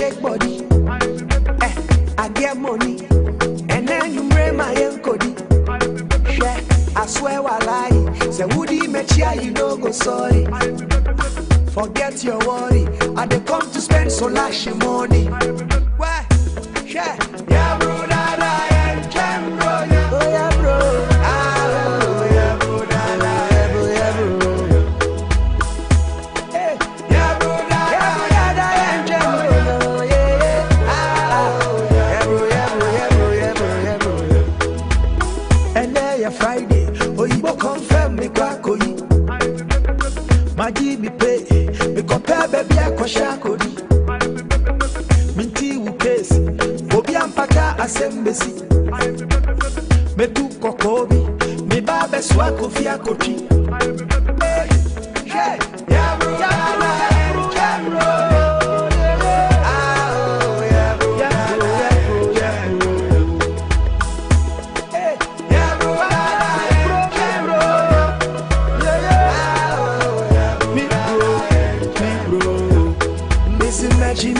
shake body. I get money, and then you bring my encody. Yeah, I swear I lie. Say Woody Mechia, you no go sorry. Forget your worry. I dey come to spend so lash money. Why? Yeah, yeah, bro, dada, and jam, bro, yeah. Oh yeah, bro. Oh yeah, bro, dada, yeah, bro. Hey, yeah, bro, dada, and jam, bro, yeah. Yeah, bro, yeah, bro. And then yeah, Friday, oh you go confirm me kwakoi. Maji me pay, me compare baby I koshakodi. Minti ukesi, obi ampaka asembesi. Me tu kokobi, me babe swa kofi akoti. Hey, yeah bro, yeah bro.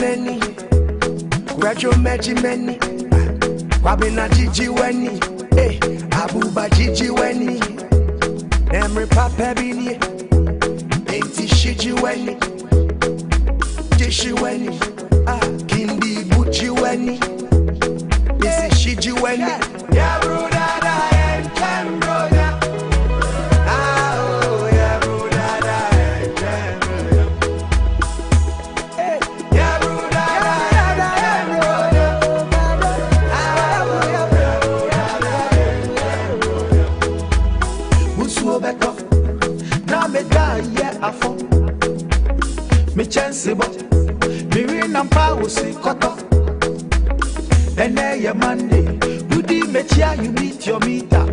Many, graduate many, Wabina Gigi Weni, eh, Abuba Gigi Weni, Emre Papa Bini, Ainti Shiji Weni, Jishi Weni, Kindi Buchi Weni, Missy Shiji Weni, yeah, bro, dada, and Cambro, yeah. Me chance me win and power see cut off. And then your Monday, you did Mechia, you meet your meter.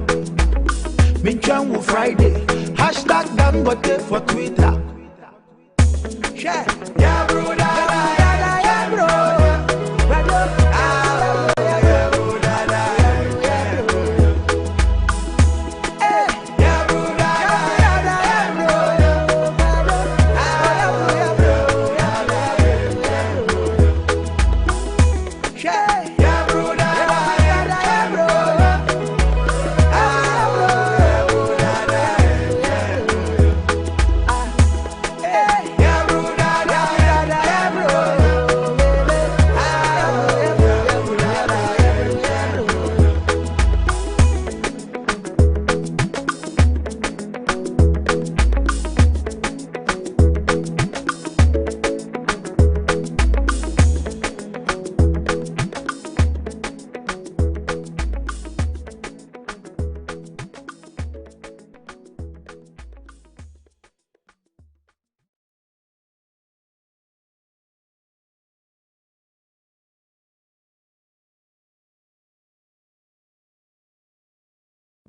Me channel Friday, hashtag Dangote for Twitter. Yeah, bro, yeah, bro.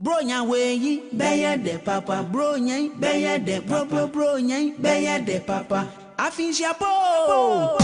Bronya weyi, beye de papa. Bronya, beye de papa. Bronya, beye de papa. Afin chapeau.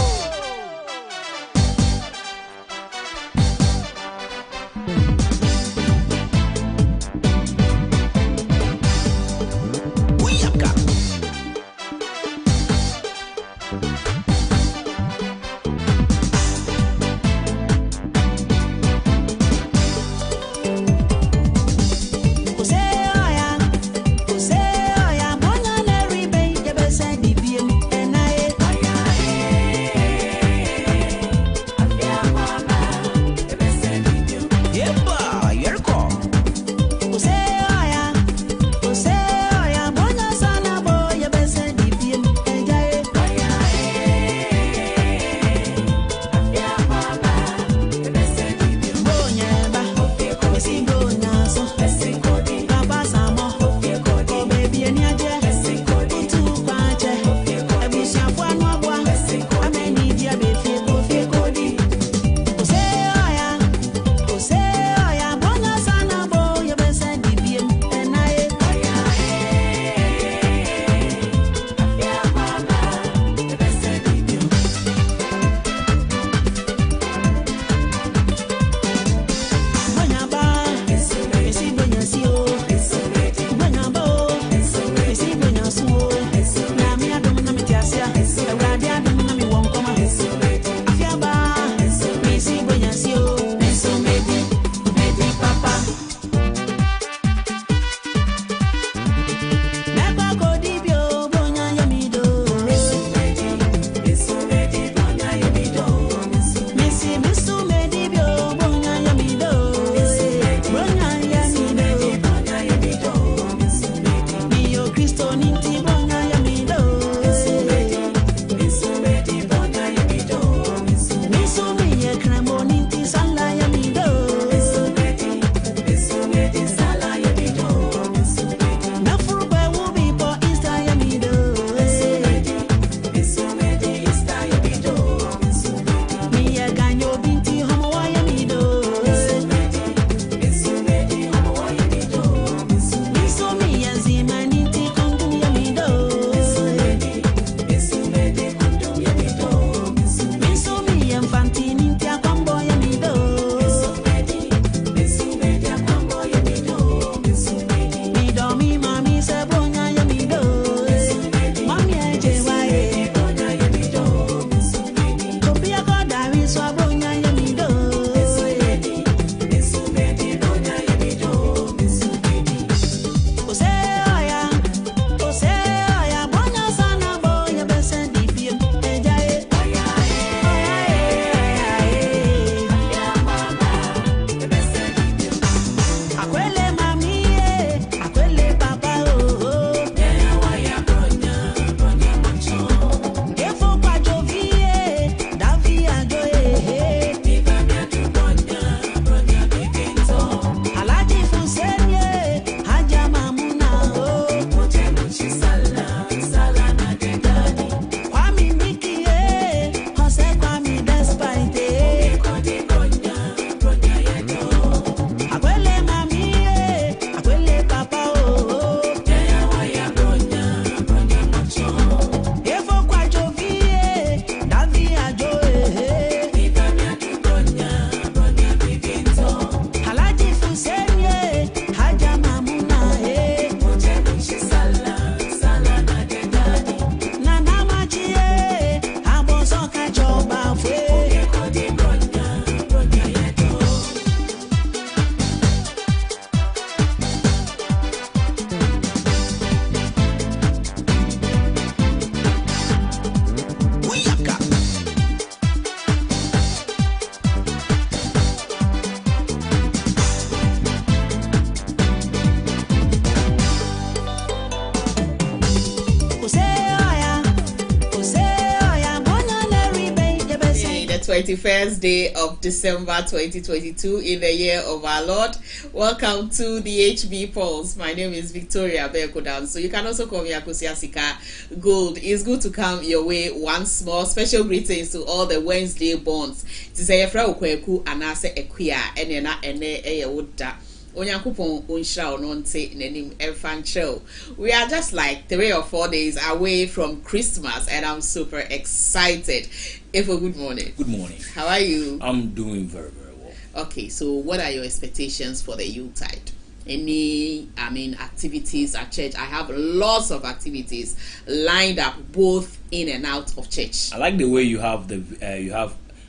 21st day of December 2022 in the year of our Lord. Welcome to the HB Pulse. My name is Victoria Bekodan. So you can also call me Akosi Asika Gold. It's good to come your way once more. Special greetings to all the Wednesday bonds. To say Efra Okweku Anase Equia Enena Ene Eyewoda. Onyakupon Unsha Ononte Nenim Efancho. We are just like 3 or 4 days away from Christmas and I'm super excited. Efo, good morning. Good morning. How are you? I'm doing very, very well. Okay, so what are your expectations for the Yuletide? Any, activities at church? I have lots of activities lined up both in and out of church. I like the way you have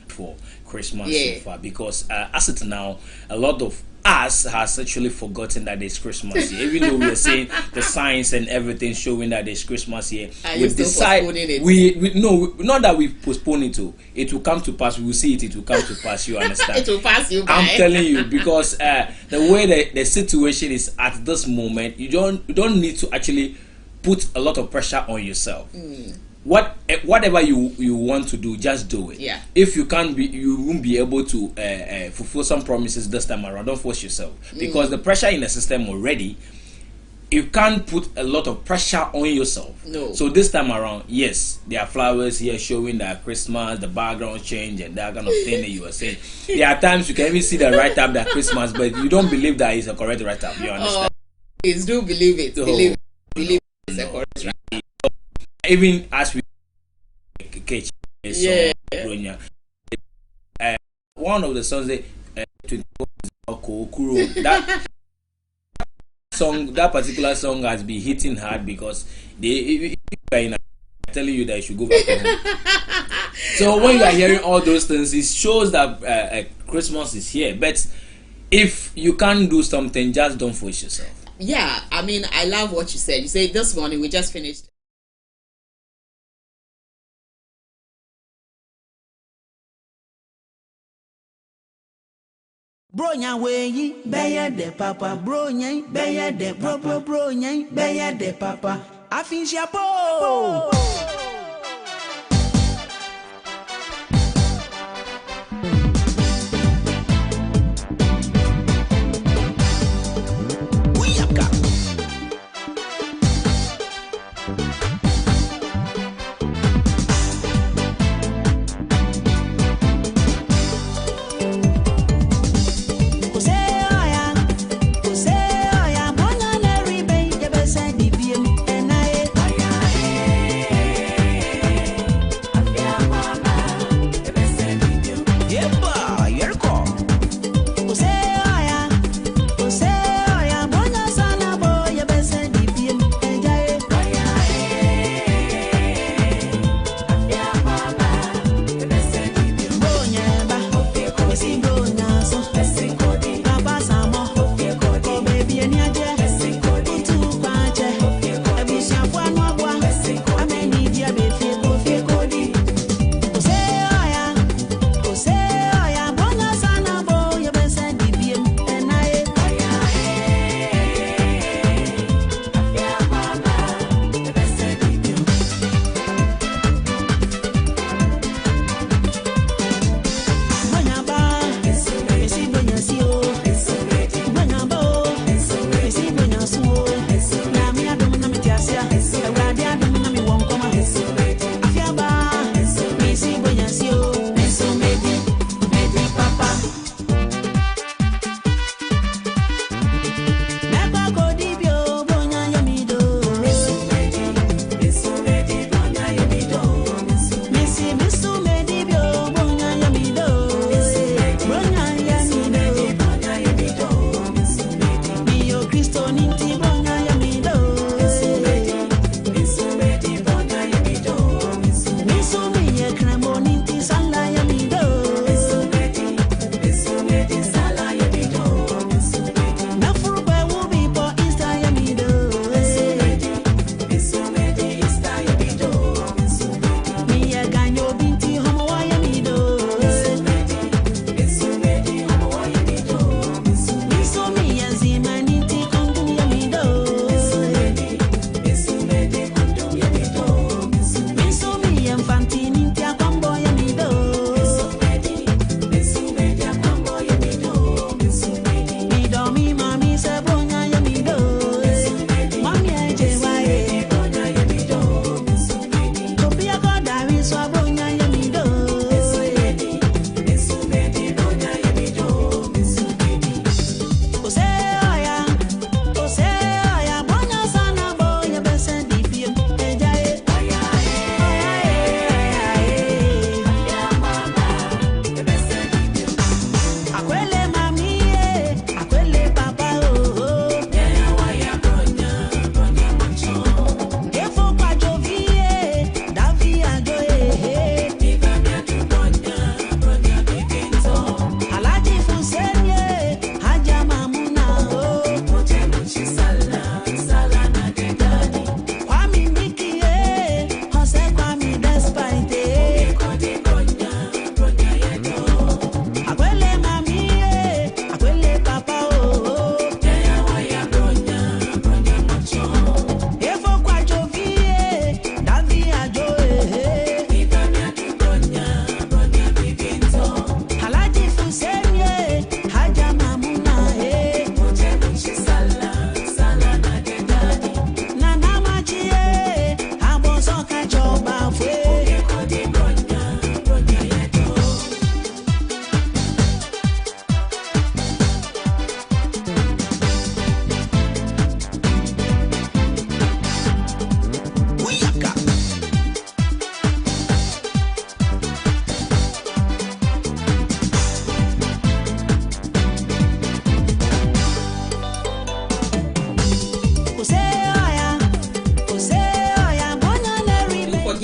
for Christmas so far, because as it now, a lot of us has actually forgotten that it's Christmas here. Even though we are saying the signs and everything showing that it's Christmas here, we decide not that we postpone it to. It will come to pass. We will see it. It will come to pass. You understand? It will pass you by. I'm telling you, because the way the situation is at this moment, you don't need to actually put a lot of pressure on yourself. Whatever you want to do, just do it. Yeah. If you won't be able to fulfill some promises this time around. Don't force yourself, because the pressure in the system already. You can't put a lot of pressure on yourself. No. So this time around, yes, there are flowers here showing that Christmas, the background change, and that kind of thing that you were saying. There are times you can even see the right up that Christmas, but you don't believe that it's a correct right up. You understand? Please do believe it. Believe it's a correct right. Even as we catch one of the songs that song, that particular song has been hitting hard, because they are telling you that you should go back home. So when you are hearing all those things, it shows that Christmas is here. But if you can't do something, just don't force yourself. Yeah, I love what you said. You said this morning we just finished. Bro nya weyi beye de papa bro nya beye de bro nya beye de papa afinsia po.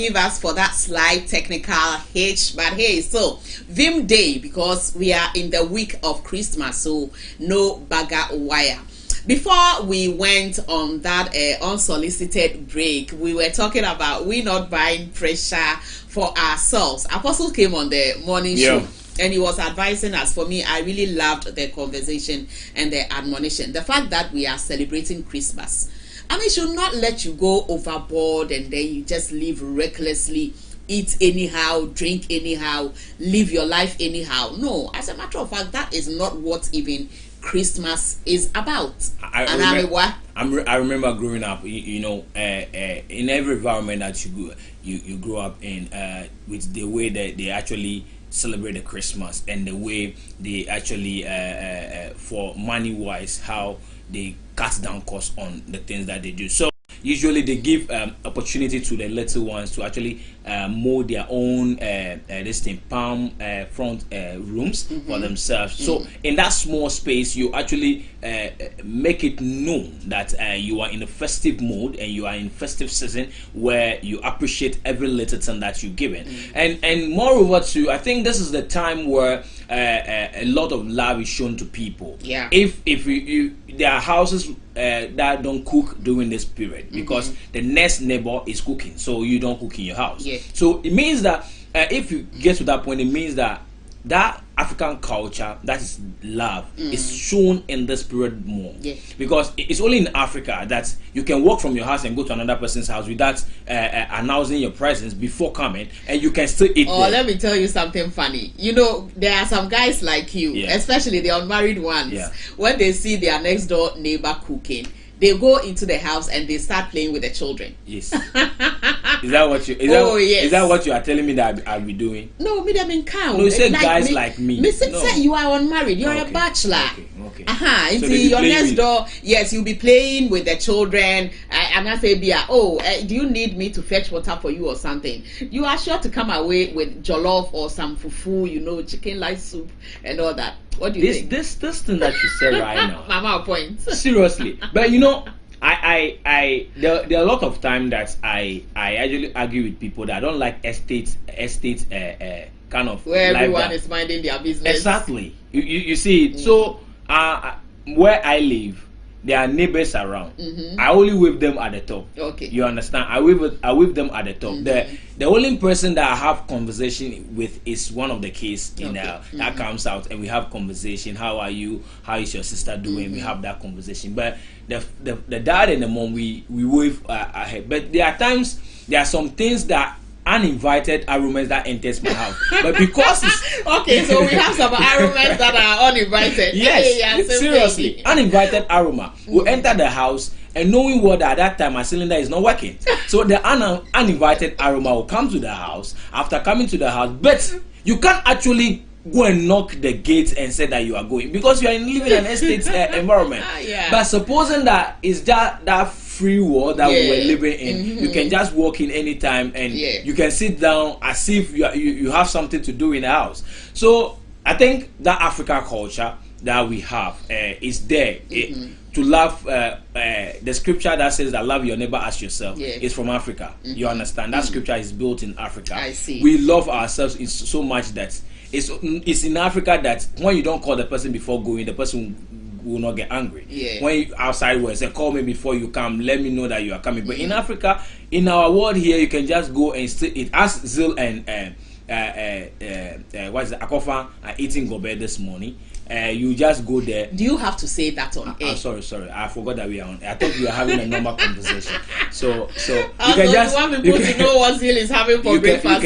forgive us for that slight technical hitch, but hey, so Vim Day, because we are in the week of Christmas, so no bagger wire. Before we went on that unsolicited break, we were talking about we not buying pressure for ourselves. Apostle came on the morning show and he was advising us. For me, I really loved the conversation and the admonition. The fact that we are celebrating Christmas, I mean, should not let you go overboard and then you just live recklessly, eat anyhow, drink anyhow, live your life anyhow. No, as a matter of fact, that is not what even Christmas is about. I remember growing up, in every environment that you grew up in, with the way that they actually celebrate the Christmas and the way they actually, for money wise, how they cut down costs on the things that they do. So usually they give opportunity to the little ones to actually mold their own palm front rooms for themselves. So in that small space, you actually make it known that you are in a festive mode and you are in festive season where you appreciate every little thing that you're given. And moreover too, I think this is the time where a lot of love is shown to people. If there are houses that don't cook during this period because the next neighbor is cooking, so you don't cook in your house. So it means that if you get to that point, it means that African culture, that is love, is shown in this period more. Because it's only in Africa that you can walk from your house and go to another person's house without announcing your presence before coming, and you can still eat there. Let me tell you something funny. You know, there are some guys like you, especially the unmarried ones, when they see their next door neighbor cooking, they go into the house and they start playing with the children. Yes. Is that what you? Is that what you are telling me that I'll be doing? No, me them in count. No, you said guys like me. Me say you are unmarried. You're a bachelor. Okay. Into your next door, yes, you'll be playing with the children. And I say, do you need me to fetch water for you or something? You are sure to come away with jollof or some fufu, chicken rice soup and all that. What do you think? This thing that you said right now. Mama point. Seriously, but there are a lot of time that I actually argue with people that I don't like estate kind of where everyone that is minding their business. Exactly. You see, so where I live, there are neighbors around. I only wave them at the top. Okay. You understand? I wave them at the top. The only person that I have conversation with is one of the kids that comes out and we have conversation. How are you? How is your sister doing? We have that conversation. But the dad and the mom, we wave ahead. But there are some things that uninvited aromas that enters my house, but because it's okay, so we have some aromas that are uninvited. Yes, seriously, uninvited aroma will enter the house, and knowing what at that time my cylinder is not working, so the uninvited aroma will come to the house. After coming to the house, but you can't actually go and knock the gate and say that you are going because you are living in an estate environment. But supposing that is that free world that we were living in, you can just walk in anytime and you can sit down as if you have something to do in the house. So I think that African culture that we have is there. To love the scripture that says that love your neighbor as yourself is from Africa. You understand? That scripture is built in Africa. I see. We love ourselves so much that it's in Africa that when you don't call the person before going, the person will not get angry. When you outside work, say call me before you come, let me know that you are coming. But in Africa, in our world here, you can just go and it as Zil and what is it, Akofa are eating gobe this morning. You just go there. Do you have to say that on air? Sorry, I forgot that we are on. I thought we were having a normal conversation. So you can just want people to know what Zil is having for breakfast.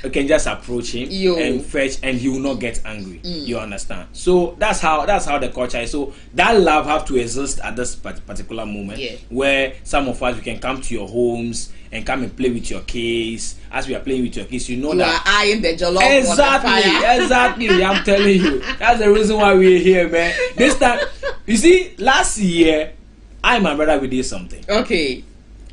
You can just approach him and fetch, and he will not get angry. You understand? So that's how the culture is. So that love have to exist at this particular moment where some of us we can come to your homes and come and play with your kids. As we are playing with your kids, you that you are eyeing the jollof. Exactly. I'm telling you, that's the reason why we're here, man. This time, you see, last year, I and my brother we did something. Okay.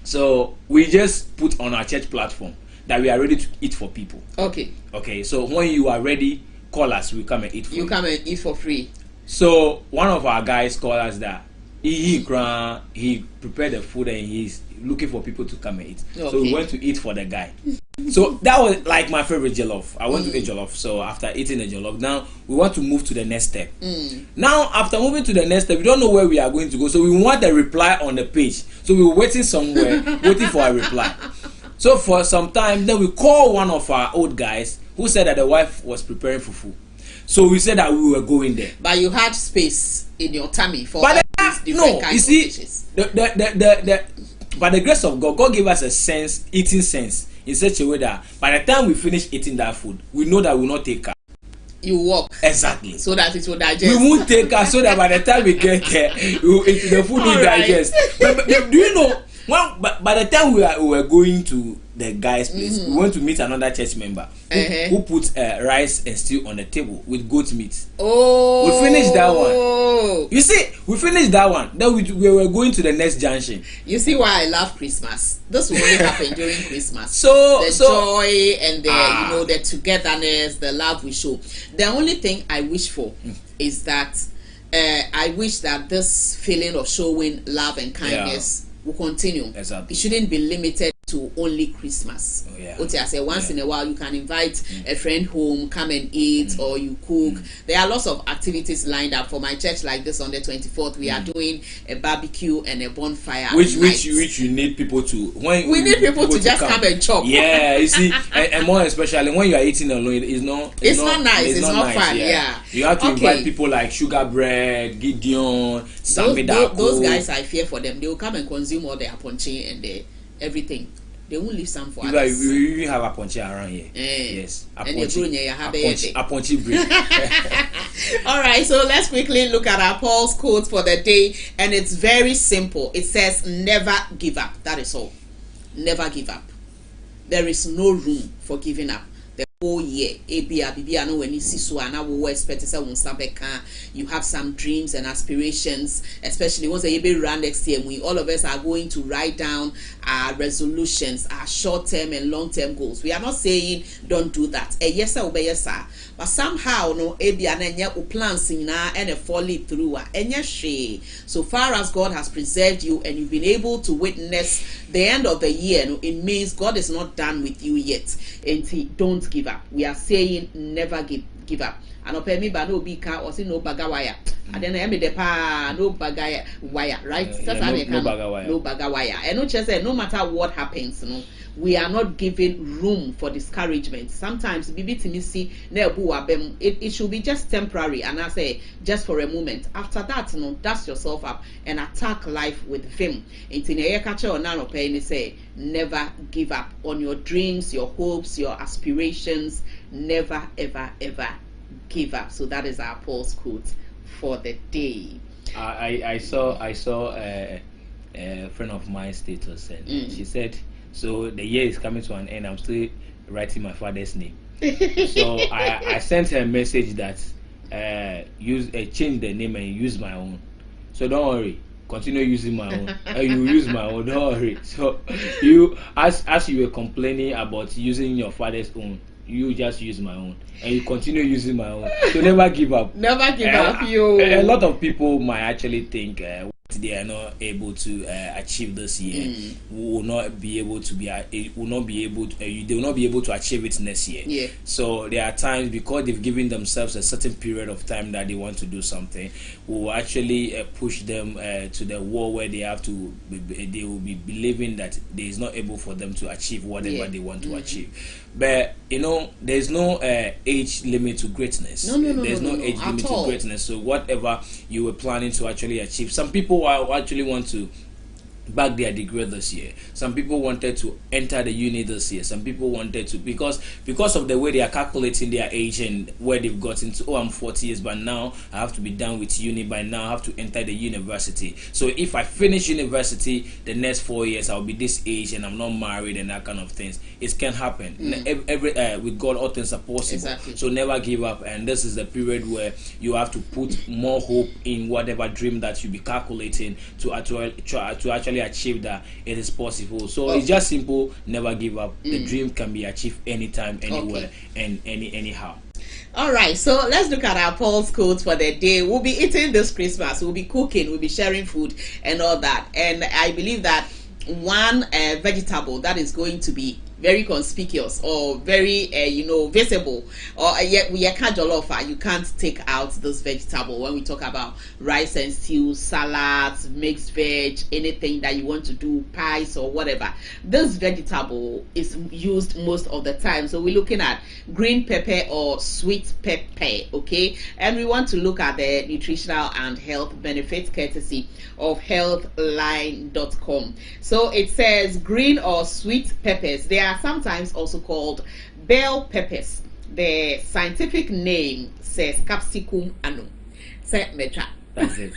So we just put on our church platform that we are ready to eat for people. Okay. So when you are ready, call us. We come and eat for you. You come and eat for free. So one of our guys called us that he prepared the food and he's looking for people to come and eat. Okay. So we went to eat for the guy. So that was like my favorite jollof. I went to eat jollof. So after eating the jollof, now we want to move to the next step. Now after moving to the next step, we don't know where we are going to go. So we want a reply on the page. So we were waiting somewhere, waiting for a reply. So for some time, then we called one of our old guys who said that the wife was preparing fufu. So we said that we were going there. But you had space in your tummy for But these different kinds of dishes. By the grace of God, God gave us a sense, eating sense, in such a way that by the time we finish eating that food, we know that we will not take her. You walk. Exactly. So that it will digest. We won't take her so that by the time we get there, the food will digest. But do you know, by the time we were going to the guy's place, we went to meet another church member who put rice and stew on the table with goat meat. Oh. We finished that one. You see, we finished that one. Then we were going to the next junction. You see why I love Christmas. This will only happen during Christmas. So joy and the the togetherness, the love we show. The only thing I wish for is that I wish that this feeling of showing love and kindness will continue. Exactly. It shouldn't be limited to only Christmas. I say once in a while you can invite a friend home, come and eat, or you cook. There are lots of activities lined up for my church like this. On the 24th, we are doing a barbecue and a bonfire. Which you need people to we need people to just come and chop. Yeah, you see, and more especially when you are eating alone, it's not nice. It's not nice, fun. Yeah. You have to invite people like Sugar Bread, Gideon, Samidako. Those guys, I fear for them. They will come and consume all the aponche and everything. They won't leave some for others. We even have aponche around here. Yes, aponche bread. All right, so let's quickly look at our Paul's quote for the day, and it's very simple. It says, "Never give up." That is all. Never give up. There is no room for giving up. The whole year, you have some dreams and aspirations, especially once the year run next year. We all of us are going to write down our resolutions, our short-term and long-term goals. We are not saying don't do that. Yes sir, yes sir. But somehow no plans and a folly through so far as God has preserved you and you've been able to witness the end of the year, it means God is not done with you yet. And don't give up. We are saying never give up. And open me but no big car or see no bagawaya. And then I made the no bagaya wire, right? That's how they come. No bagawaya. And no just say no matter what happens, we are not giving room for discouragement. Sometimes it should be just temporary, and I say just for a moment. After that, dust yourself up and attack life with vim. Say never give up on your dreams, your hopes, your aspirations. Never ever ever give up. So that is our Paul's quote for the day. I saw a friend of mine status and she said, so the year is coming to an end, I'm still writing my father's name. So I sent her a message that change the name and use my own. So don't worry, continue using my own. You use my own, don't worry. So you as you were complaining about using your father's own, you just use my own and you continue using my own. So never give up. Never give up. A lot of people might actually think they are not able to achieve this year, will not be able to they will not be able to achieve it next year. So there are times, because they've given themselves a certain period of time that they want to do something, will actually push them to the wall where they have to they will be believing that they is not able for them to achieve whatever they want to achieve. But there's no age limit to greatness. There's no age limit to greatness. So whatever you were planning to actually achieve, some people actually want to back their degree this year. Some people wanted to enter the uni this year. Some people wanted to, because of the way they are calculating their age and where they've gotten to. Oh, I'm 40 years, but now I have to be done with uni. By now I have to enter the university. So if I finish university the next 4 years, I'll be this age and I'm not married and that kind of things. It can happen. With God, all things are possible. Exactly. So never give up. And this is the period where you have to put more hope in whatever dream that you be calculating to actually achieve that it is possible. So it's just simple. Never give up. The dream can be achieved anytime, anywhere, and anyhow. All right, so let's look at our pulse codes for the day. We'll be eating this Christmas, we'll be cooking, we'll be sharing food and all that. And I believe that one vegetable that is going to be very conspicuous or very visible, or yet we can't jollof, you can't take out this vegetable when we talk about rice and stew, salads, mixed veg, anything that you want to do, pies or whatever. This vegetable is used most of the time. So we're looking at green pepper or sweet pepper, okay? And we want to look at the nutritional and health benefits courtesy of healthline.com. So it says green or sweet peppers, they are sometimes also called bell peppers. The scientific name says Capsicum annum. That's it.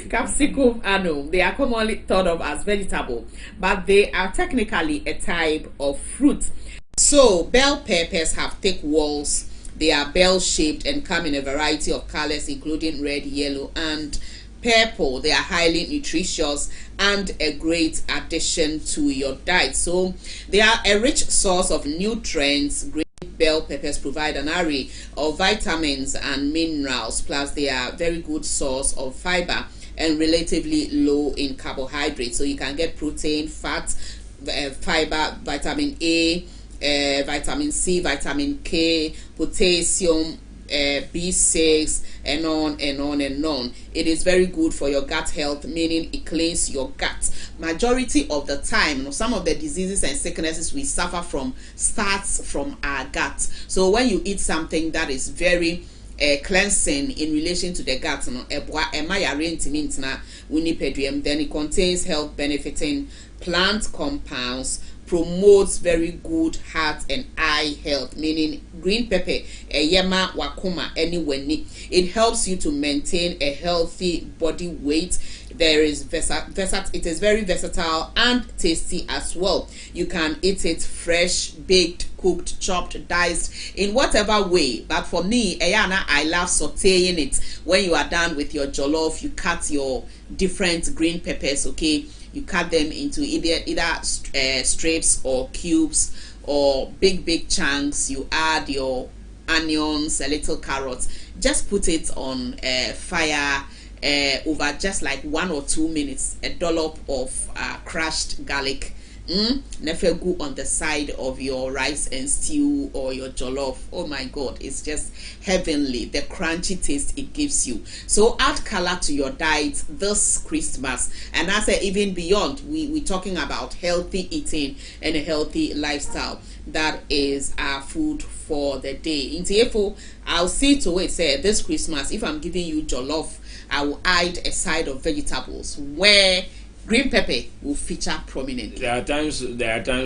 Capsicum annum. They are commonly thought of as vegetable, but they are technically a type of fruit. So bell peppers have thick walls. They are bell shaped and come in a variety of colors, including red, yellow, and purple. They are highly nutritious and a great addition to your diet. So they are a rich source of nutrients. Green bell peppers provide an array of vitamins and minerals, plus they are a very good source of fiber and relatively low in carbohydrates. So you can get protein, fat, fiber, vitamin A, vitamin C, vitamin K, potassium, B6, and on and on and on. It is very good for your gut health, meaning it cleans your gut. Majority of the time, some of the diseases and sicknesses we suffer from starts from our gut. So when you eat something that is very cleansing in relation to the gut, then it contains health benefiting plant compounds, promotes very good heart and eye health, meaning green pepper, yema wakuma anywhere. It helps you to maintain a healthy body weight. There is it is very versatile and tasty as well. You can eat it fresh, baked, cooked, chopped, diced, in whatever way. But for me, Ayana, I love sauteing it. When you are done with your jollof, you cut your different green peppers, okay? You cut them into either strips or cubes or big chunks. You add your onions, a little carrots. Just put it on fire over just like 1 or 2 minutes. A dollop of crushed garlic. Nefegu on the side of your rice and stew or your jollof. Oh my God, it's just heavenly, the crunchy taste it gives you. So add color to your diet this Christmas, and I say even beyond. We're talking about healthy eating and a healthy lifestyle. That is our food for the day. In TFO, I'll see to it, say this Christmas, if I'm giving you jollof, I will add a side of vegetables where green pepper will feature prominently. There are times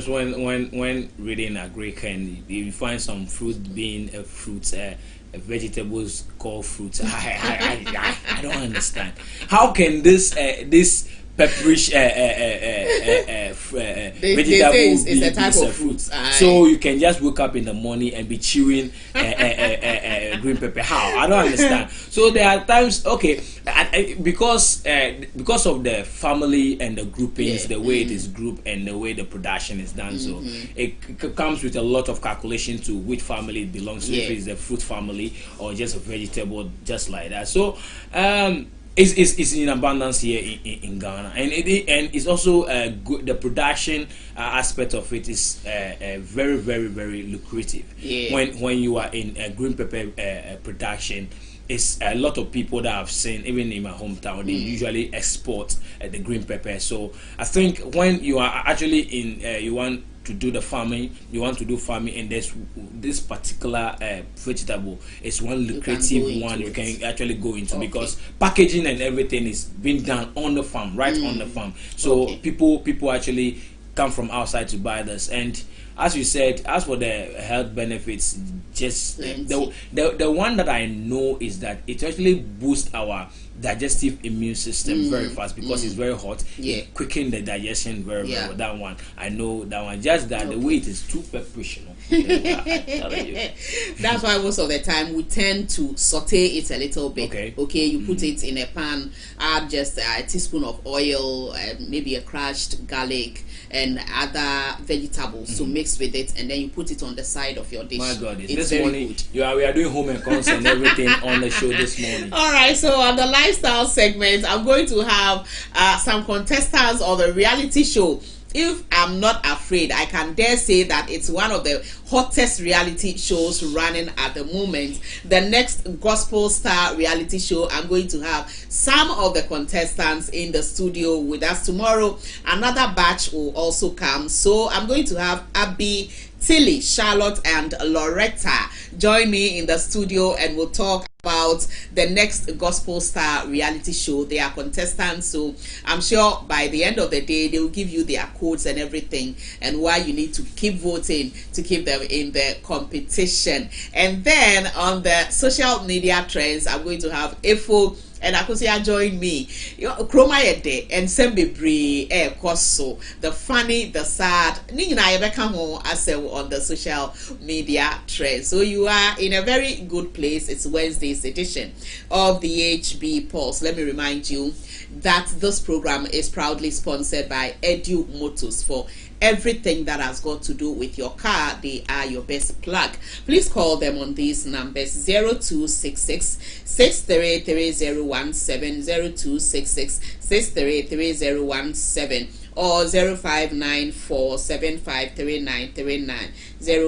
when reading Agrika and you find some fruit being a fruit, vegetables called fruits. I don't understand. How can this pepperish vegetable is a type of fruit? So you can just wake up in the morning and be chewing green pepper. How? I don't understand. So there are times, okay, because of the family and the groupings, the way it is grouped and the way the production is done, so it comes with a lot of calculation to which family it belongs to, if it's the fruit family or just a vegetable, just like that. So it's in abundance here in Ghana, and it's also good. The production aspect of it is very, very, very lucrative. When you are in green pepper production, it's a lot of people that I've seen, even in my hometown, they usually export the green pepper. So I think when you are actually in, you want to do the farming, and there's this particular vegetable is one lucrative one you can actually go into, because packaging and everything is being done on the farm, on the farm. So people actually come from outside to buy this. And as you said, as for the health benefits, just the one that I know is that it actually boosts our digestive immune system very fast, because it's very hot. It quickens the digestion very well. That one, I know that one. Just that the way it is too pepperish, That's why most of the time we tend to saute it a little bit. Okay, you put it in a pan, add just a teaspoon of oil, maybe a crushed garlic, and other vegetables to mix with it, and then you put it on the side of your dish. My God, it's this very morning good. we are doing home and cons and everything on the show this morning. All right, so on the lifestyle segment, I'm going to have some contestants of the reality show. If I'm not afraid, I can dare say that it's one of the hottest reality shows running at the moment. The next Gospel Star reality show, I'm going to have some of the contestants in the studio with us tomorrow. Another batch will also come. So I'm going to have Abby, Tilly, Charlotte, and Loretta join me in the studio, and we'll talk about the next Gospel Star reality show. They are contestants, so I'm sure by the end of the day they will give you their codes and everything, and why you need to keep voting to keep them in the competition. And then on the social media trends, I'm going to have Efo and Akosia join me. Chroma Yede and Sembebre Koso, the funny, the sad, Nina Yebeka as on the social media trend. So you are in a very good place. It's Wednesday's edition of the HB Pulse. Let me remind you that this program is proudly sponsored by Edu Motors. For everything that has got to do with your car, they are your best plug. Please call them on these numbers: 0266 633 0266 633 or 0594 753939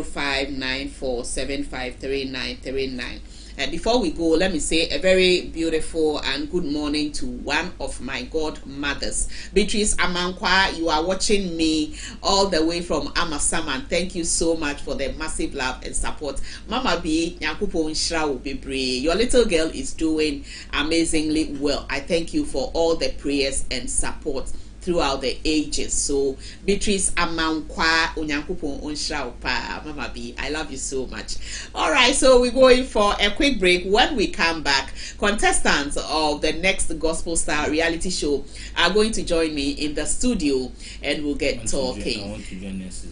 0594 753939. And before we go, let me say a very beautiful and good morning to one of my godmothers, Beatrice Amankwa. You are watching me all the way from Amasaman. Thank you so much for the massive love and support. Mama B, Nyankopon Nhyira wo bebree. Your little girl is doing amazingly well. I thank you for all the prayers and support throughout the ages. So Beatrice Amankwa, Onyankopon Nhyira wo pa, Mama B, I love you so much. All right, so we're going for a quick break. When we come back, contestants of the next Gospel Star reality show are going to join me in the studio, and we'll get talking. I want to join this.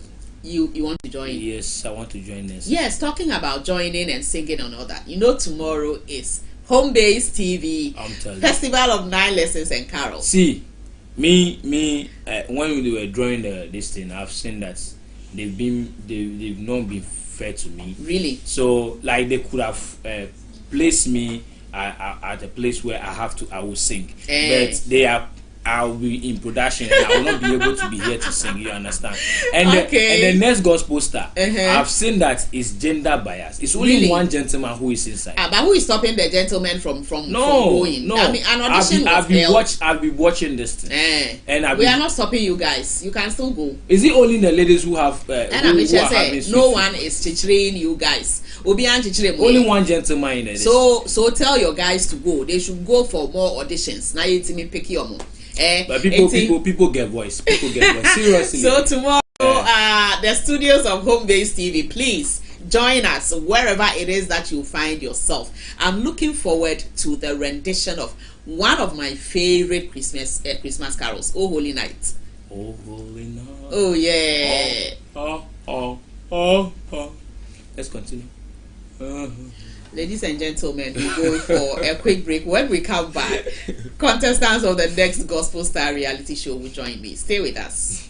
You want to join? Yes, I want to join this. Yes, talking about joining and singing and all that. You know, tomorrow is Home Base TV Festival of 9 Lessons and Carols. See, me, when we were drawing this thing, I've seen that they've not been fair to me. Really? So, like, they could have placed me at a place where I will sing, but I'll be in production and I will not be able to be here to sing. You understand? And the next Gospel Star, I've seen that it's gender bias. It's only one gentleman who is inside. But who is stopping the gentleman from going? No. I mean, an audition I've been watching this thing. And we are not stopping you guys. You can still go. Is it only the ladies who have? No one is teaching you guys. Only one gentleman in there. So tell your guys to go. They should go for more auditions. Now you me pick your mom. But people get voice. People get voice. Seriously. So tomorrow, the studios of Home Base TV, please join us wherever it is that you find yourself. I'm looking forward to the rendition of one of my favorite Christmas carols, Oh Holy Night. Oh Holy Night. Oh yeah. Oh. Let's continue. Ladies and gentlemen, we're going for a quick break. When we come back, contestants of the next Gospel Star reality show will join me. Stay with us.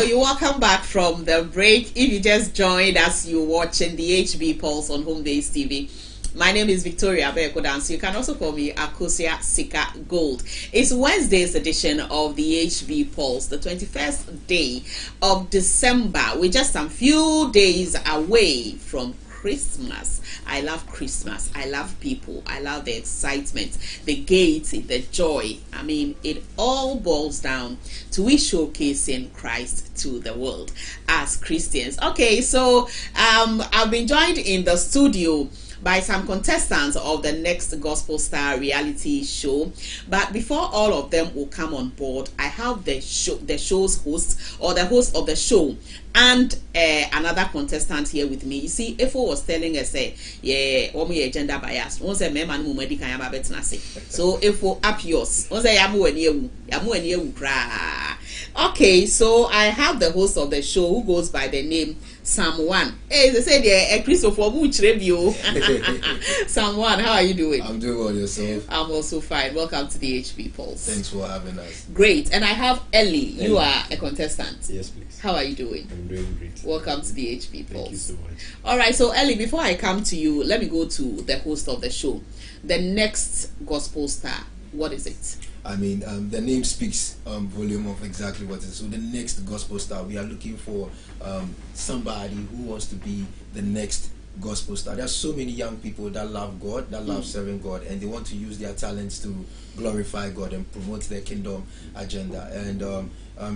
you're welcome back from the break. If you just joined us, you're watching the HB Pulse on Home Base TV. My name is Victoria Bekodansi. You can also call me Akosia Sika Gold. It's Wednesday's edition of the HB Pulse, the 21st day of December. We're just a few days away from Christmas. I love Christmas. I love people. I love the excitement, the gaiety, the joy. I mean, it all boils down to we showcasing Christ to the world as Christians. Okay, so I've been joined in the studio by some contestants of the next Gospel Star reality show. But before all of them will come on board, I have the show's host, or the host of the show, and another contestant here with me. You see, Efo was telling us, yeah, we gender bias. Once a man who medical so Efo up yours. Once yamu cry. Okay, so I have the host of the show who goes by the name Psalm 1. Hey, they said a Christopher Butch review. Psalm 1, how are you doing? I'm doing well, yourself. I'm also fine. Welcome to the HB Pulse. Thanks for having us. Great. And I have Ellie. You are a contestant. Yes, please. How are you doing? I'm doing great. Welcome to the HB Pulse. Thank you so much. All right, so Ellie, before I come to you, let me go to the host of the show. The next Gospel Star, what is it? I mean, the name speaks volume of exactly what it is. So the next Gospel Star, we are looking for somebody who wants to be the next Gospel Star. There are so many young people that love God, that love serving God, and they want to use their talents to glorify God and promote their kingdom agenda. And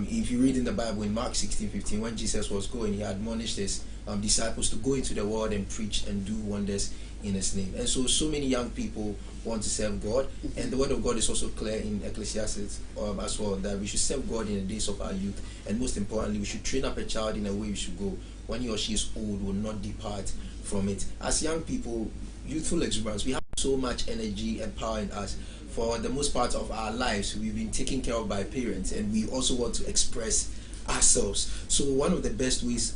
if you read in the Bible in Mark 16:15, when Jesus was going, he admonished his disciples to go into the world and preach and do wonders in his name. And so many young people want to serve God, and the word of God is also clear in Ecclesiastes as well, that we should serve God in the days of our youth, and most importantly, we should train up a child in a way we should go. When he or she is old, will not depart from it. As young people, youthful exuberance, we have so much energy and power in us. For the most part of our lives, we've been taken care of by parents, and we also want to express ourselves. So one of the best ways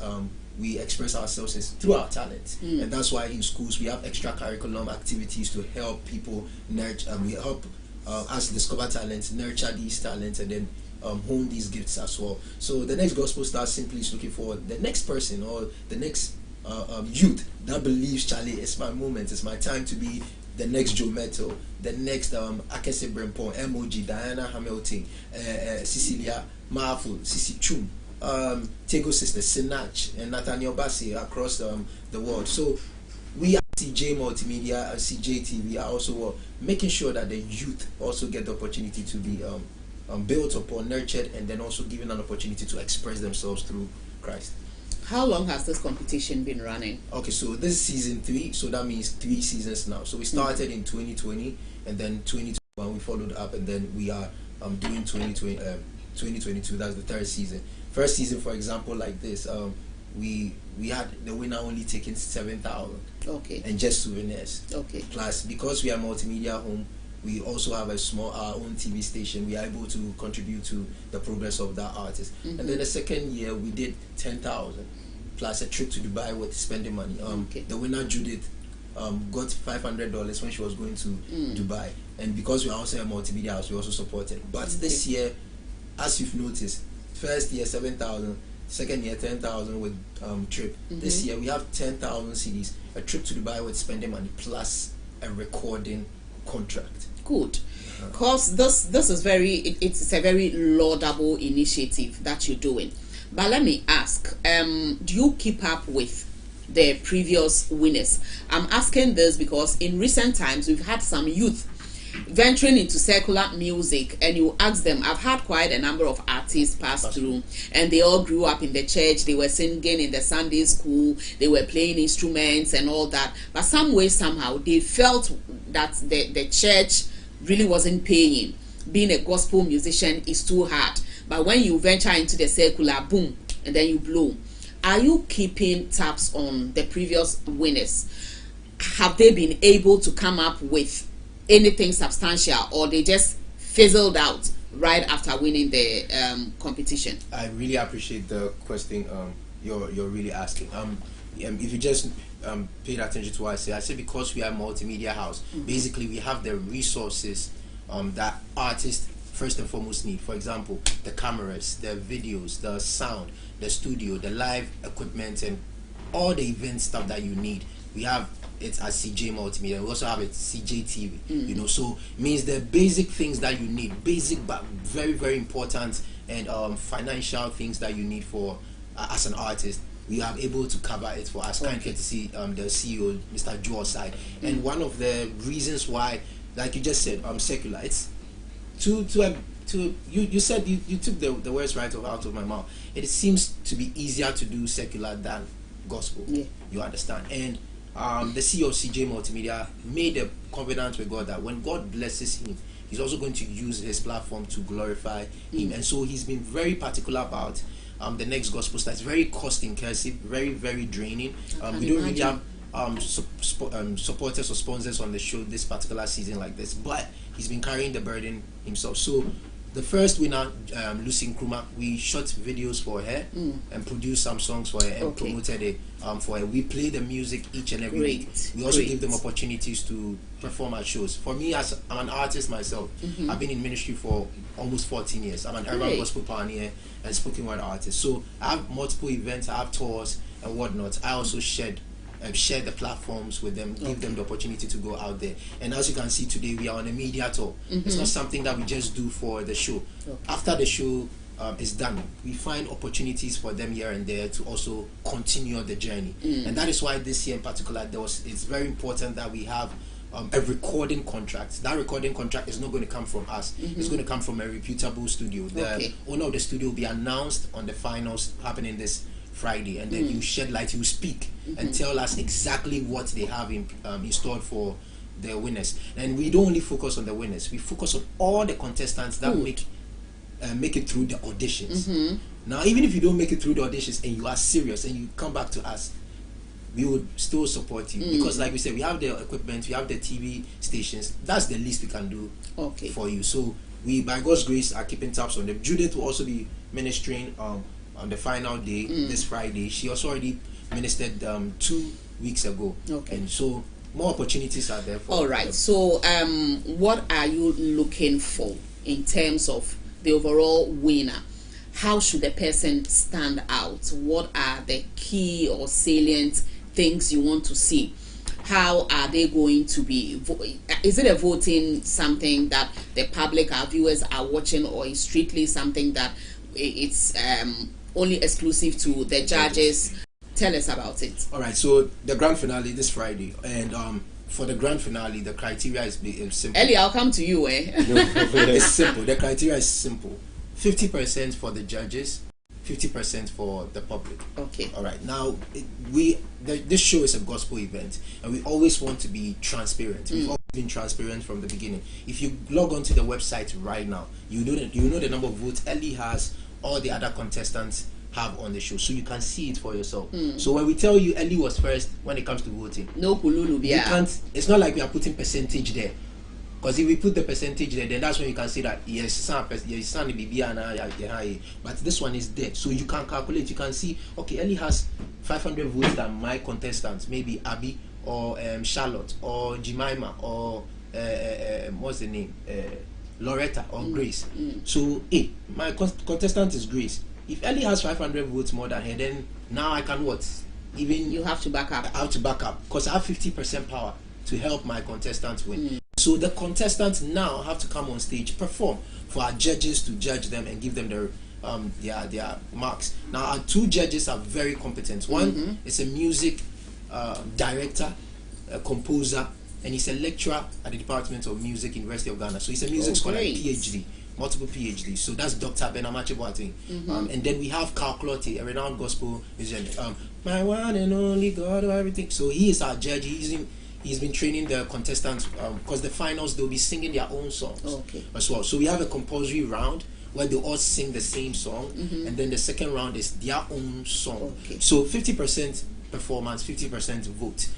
we express ourselves is through our talent, and that's why in schools we have extracurriculum activities to help people nurture. We help us discover talents, nurture these talents, and then hone these gifts as well. So the next Gospel Star simply is looking for the next person or the next youth that believes, Charlie, it's my moment, it's my time to be the next Joe Metal, the next Akese Brempong, MOG, Diana Hamilton, Cecilia Marful, Sisi Chum, Tego Sister, Sinach, and Nathaniel Bassi across the world. So we at CJ Multimedia and CJ TV are also making sure that the youth also get the opportunity to be built upon, nurtured, and then also given an opportunity to express themselves through Christ. How long has this competition been running? Okay, so this is season 3, so that means 3 seasons now. So we started in 2020, and then 2021 we followed up, and then we are doing 2022. That's the 3rd season. First season, for example, like this, we had the winner only taking 7,000. Okay. And just souvenirs. Okay. Plus, because we are multimedia home, we also have our own TV station. We are able to contribute to the progress of that artist. And then the second year we did 10,000 plus a trip to Dubai with spending money. The winner, Judith, got $500 when she was going to Dubai, and because we are also a multimedia house, we also supported. But this year, as you've noticed, first year 7,000, second year 10,000 with trip. This year we have 10,000 CDs, a trip to Dubai with spending money, plus a recording contract. Good, because this is it's a very laudable initiative that you're doing. But let me ask, do you keep up with the previous winners? I'm asking this because in recent times we've had some youth venturing into secular music, and you ask them. I've had quite a number of artists pass through, and they all grew up in the church. They were singing in the Sunday school, they were playing instruments and all that, but some way somehow they felt that the church really wasn't paying. Being a gospel musician is too hard, but when you venture into the secular, boom, and then you blow. Are you keeping tabs on the previous winners? Have they been able to come up with anything substantial, or they just fizzled out right after winning the competition? I really appreciate the question you're really asking. If you just paid attention to what I said because we are a multimedia house, basically we have the resources that artists first and foremost need. For example, the cameras, the videos, the sound, the studio, the live equipment, and all the event stuff that you need. We have it at CJ Multimedia. We also have it CJ TV. You know, so it means the basic things that you need, basic but very, very important, and financial things that you need for as an artist. We are able to cover it for us, kind courtesy the CEO, Mr. Joe side. And one of the reasons why, like you just said, secular. It's you said you took the words right out of my mouth. It seems to be easier to do secular than gospel. Yeah. You understand? And the CEO of CJ Multimedia made a covenant with God that when God blesses him, he's also going to use his platform to glorify him. And so he's been very particular about the next gospel star. It's very cost intensive, very, very draining. We don't really have supporters or sponsors on the show this particular season like this, but he's been carrying the burden himself. So the first winner, Lucy Nkrumah, we shot videos for her and produced some songs for her and promoted it for her. We play the music each and every week. We also give them opportunities to perform at shows. For me, as I'm an artist myself, I've been in ministry for almost 14 years. I'm an urban gospel pioneer and spoken word artist. So I have multiple events, I have tours and whatnot. I also share the platforms with them, give them the opportunity to go out there. And as you can see today, we are on a media tour. It's not something that we just do for the show. After the show is done, we find opportunities for them here and there to also continue the journey. And that is why this year in particular, it's very important that we have a recording contract. That recording contract is not going to come from us. It's going to come from a reputable studio. The owner of the studio will be announced on the finals happening this Friday, and then you shed light, you speak and tell us exactly what they have installed for the winners. And we don't only focus on the winners, we focus on all the contestants that make it through the auditions. Now, even if you don't make it through the auditions and you are serious and you come back to us, we would still support you, because like we said, we have the equipment, we have the TV stations. That's the least we can do for you. So we, by God's grace, are keeping tabs on them. Judith will also be ministering on the final day, this Friday. She also already ministered 2 weeks ago. And so more opportunities are there for all right them. So what are you looking for in terms of the overall winner? How should a person stand out? What are the key or salient things you want to see? How are they going to be? Is it a voting something that the public, our viewers, are watching, or is strictly something that it's only exclusive to the judges? Tell us about it. All right, so the grand finale this Friday, and for the grand finale, the criteria is simple. Ellie, I'll come to you. It's simple. The criteria is simple: 50% for the judges, 50% for the public. All right. Now, this show is a gospel event, and we always want to be transparent. We've always been transparent from the beginning. If you log on to the website right now, you know the number of votes Ellie has, all the other contestants have on the show, so you can see it for yourself. So when we tell you Ellie was first when it comes to voting, no kululu, you can't. It's not like we are putting percentage there, because if we put the percentage there, then that's when you can say that yes, but this one is there, so you can calculate. You can see, okay, Ellie has 500 votes than my contestants, maybe Abby or Charlotte or Jemima or what's the name, Loretta or Grace. So my contestant is Grace. If Ellie has 500 votes more than her, then now I can what? Even you have to back up. I have to back up, because I have 50% power to help my contestants win. So the contestants now have to come on stage, perform for our judges to judge them and give them their marks. Now our 2 judges are very competent. One is a music director, a composer, and he's a lecturer at the Department of Music, University of Ghana. So he's a music scholar, PhD, multiple PhDs. So that's Dr. Benamachi Boateng. And then we have Carl Clottey, a renowned gospel musician. My one and only God of everything. So he is our judge. He's been training the contestants, because the finals, they'll be singing their own songs as well. So we have a compulsory round where they all sing the same song, and then the second round is their own song. So 50% performance, 50% vote.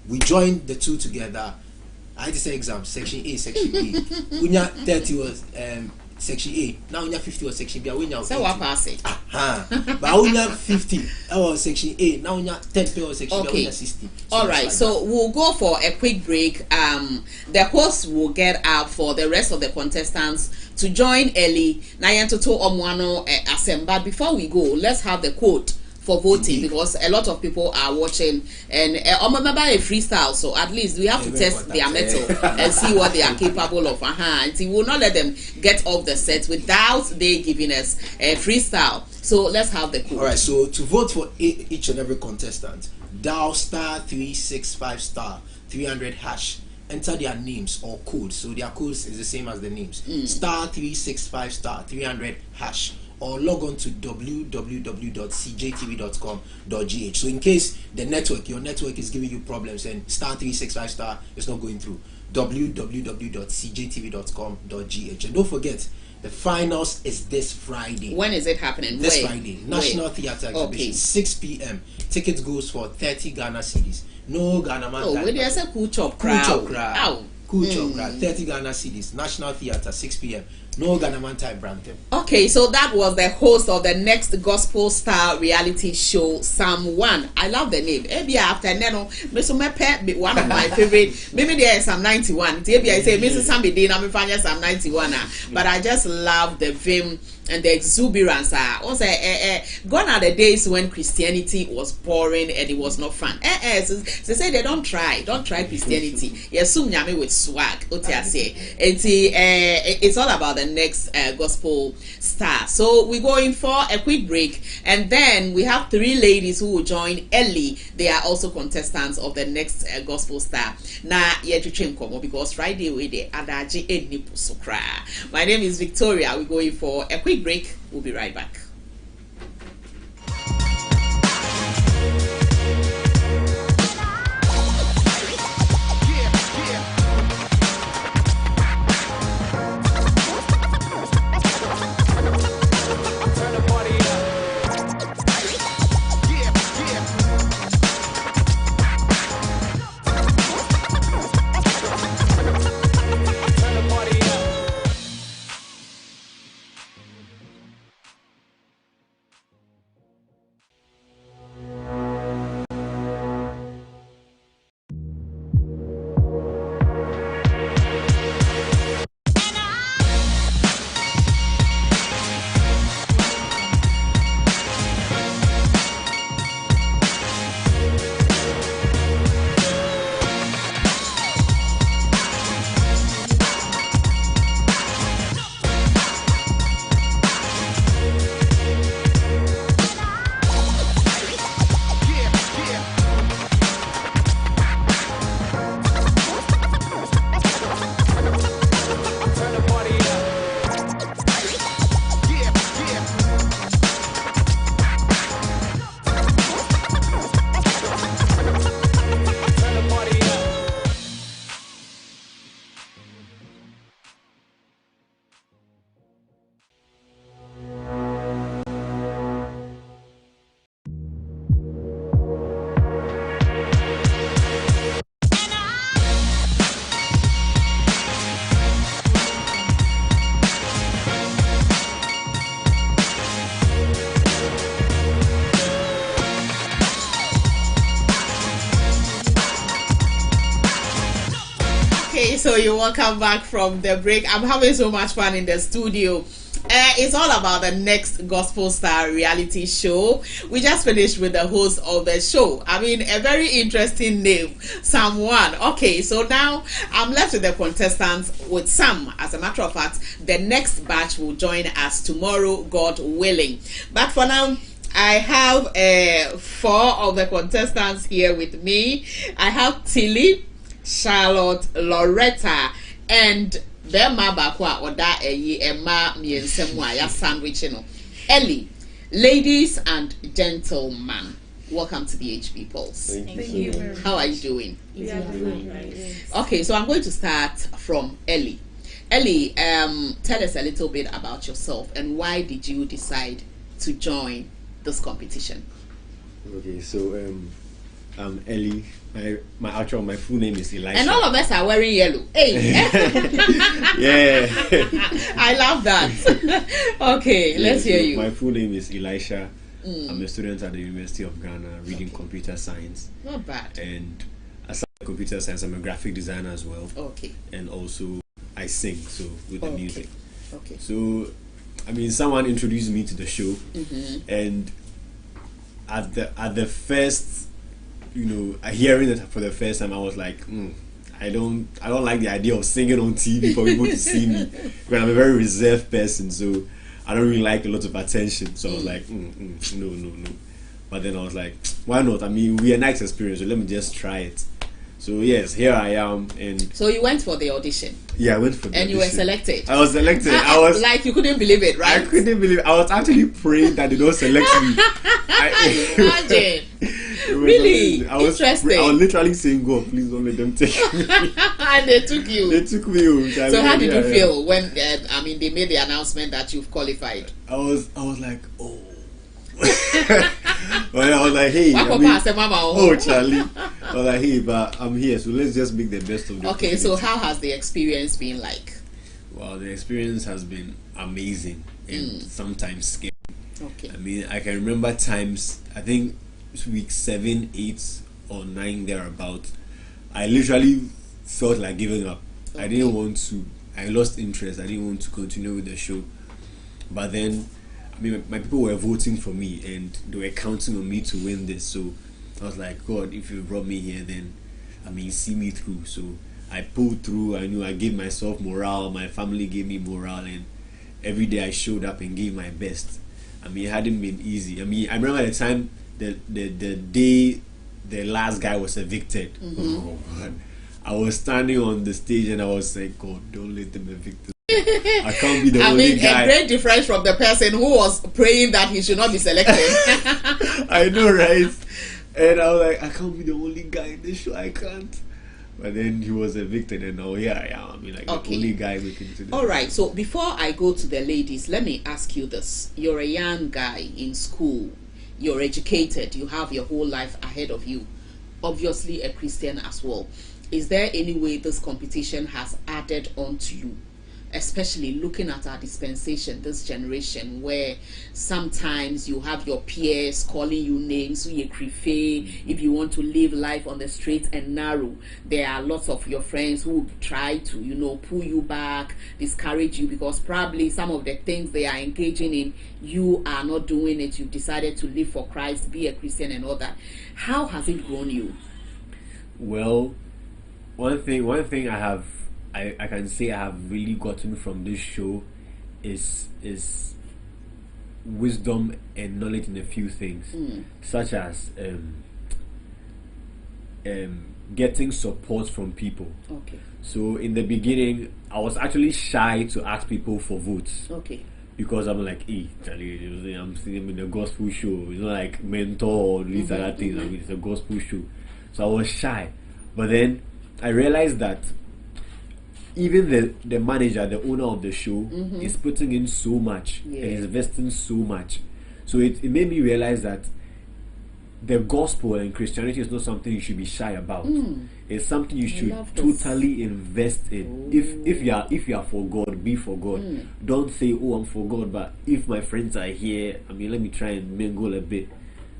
We join the 2 together. I had to say exam, section A, section B. Unya 30 was section A. Now you 50 or section B. When you so what pass it? But when you 50 or section A. Now you 10 or section B. When you 60. All right. So we'll go for a quick break. The host will get up for the rest of the contestants to join early. Nayantoto Omwano But before we go, let's have the quote for voting, because a lot of people are watching, and remember a freestyle, so at least we have to test their metal and see what they are capable of. And we will not let them get off the set without they giving us a freestyle. So let's have the quote. All right. So to vote for each and every contestant, dial *365 *300 hash. Enter their names or codes. So their codes is the same as the names. *365 *300 hash. Or log on to www.cjtv.com.gh. So in case your network is giving you problems and *365 is not going through, www.cjtv.com.gh. And don't forget, the finals is this Friday. When is it happening? This Friday. National Theatre Exhibition, 6 p.m. Tickets goes for 30 Ghana cedis. No Ghana man. Oh, where there's a cool chop crowd. Cool chop 30 Ghana cedis. National Theatre, 6 p.m. No Ghana man type Brampton. Okay, so that was the host of the next gospel star reality show, Psalm 1. I love the name. Maybe after Neno, one of my favorite. Maybe there is Psalm 91. Maybe I say Mrs. Sambi Dina, I'm Psalm 91. But I just love the vim and the exuberance. Also, gone are the days when Christianity was boring and it was not fun. They say they don't try Christianity. Yes, with swag. It's all about the next gospel star. So we're going for a quick break, and then we have 3 ladies who will join early. They are also contestants of the next gospel star. Na because Friday we de adaji eni pusukra. My name is Victoria. We're going for a quick break. We'll be right back. So you're welcome back from the break. I'm having so much fun in the studio. It's all about the next gospel star reality show. We just finished with the host of the show. I mean, a very interesting name, Psalm 1. Okay, so now I'm left with the contestants with Sam. As a matter of fact, the next batch will join us tomorrow, God willing. But for now, I have 4 of the contestants here with me. I have Tilly, Charlotte, Loretta, and Bema Bakwa or da Emma Miensemwa ya sandwich. Ellie, ladies and gentlemen, welcome to the HB Pulse. Thank you. How are you doing? Yeah, fine. Okay, so I'm going to start from Ellie. Ellie, tell us a little bit about yourself and why did you decide to join this competition? Okay, so Ellie. My full name is Elisha. And all of us are wearing yellow. Hey. Yeah. I love that. Okay, let's hear you. My full name is Elisha. I'm a student at the University of Ghana reading computer science. Not bad. And aside from computer science, I'm a graphic designer as well. Okay. And also I sing, so with the music. Okay. So, I mean, someone introduced me to the show, and at the first, hearing it for the first time, I was like, I don't like the idea of singing on TV for people to see me, because I'm a very reserved person, so I don't really like a lot of attention. So I was like, no. But then I was like, why not? I mean, we're a nice experience, so let me just try it. So yes, here I am. And so you went for the audition. Yeah, I went for the audition. And you were selected. I was selected. I was like, you couldn't believe it, right? I couldn't believe it. I was actually praying that they don't select me. Imagine. Really? Interesting. I was literally saying, God, please don't let them take me. And they took you. They took me home. So how did you feel when they made the announcement that you've qualified? I was like, oh. Well, I was like, hey, Charlie. I was like, hey, but I'm here, so let's just make the best of it. Okay, so how has the experience been like? Well, the experience has been amazing and sometimes scary. Okay. I mean, I can remember times, I think week 7, 8, or 9 thereabout, I literally felt like giving up. Okay. I didn't want to. I lost interest. I didn't want to continue with the show. But then, I mean, my people were voting for me and they were counting on me to win this. So I was like, God, if you brought me here, then, I mean, see me through. So I pulled through. I knew I gave myself morale. My family gave me morale. And every day I showed up and gave my best. I mean, it hadn't been easy. I mean, I remember the time, the day the last guy was evicted. Oh, God. I was standing on the stage and I was like, God, don't let them evict us. I can't be the only guy. A great difference from the person who was praying that he should not be selected. I know, right? And I was like, I can't be the only guy in the show. I can't. But then he was evicted, and now here I am. I mean, like the only guy making it. All right. So before I go to the ladies, let me ask you this: you're a young guy in school. You're educated. You have your whole life ahead of you. Obviously, a Christian as well. Is there any way this competition has added on to you? Especially looking at our dispensation, this generation, where sometimes you have your peers calling you names, if you want to live life on the straight and narrow. There are lots of your friends who try to, pull you back, discourage you, because probably some of the things they are engaging in, you are not doing it. You've decided to live for Christ, be a Christian and all that. How has it grown you? Well, one thing I can say I have really gotten from this show is wisdom and knowledge in a few things, such as getting support from people. Okay. So in the beginning, I was actually shy to ask people for votes. Okay. Because I'm like, hey, Charlie, I'm sitting in a gospel show. It's not like mentor or these other things. I mean, it's a gospel show. So I was shy. But then I realized that even the manager, the owner of the show, is putting in so much and is investing so much. So it made me realize that the gospel and Christianity is not something you should be shy about. It's something you should totally invest in. If you are for God, be for God. Don't say, oh, I'm for God, but if my friends are here, I mean, let me try and mingle a bit.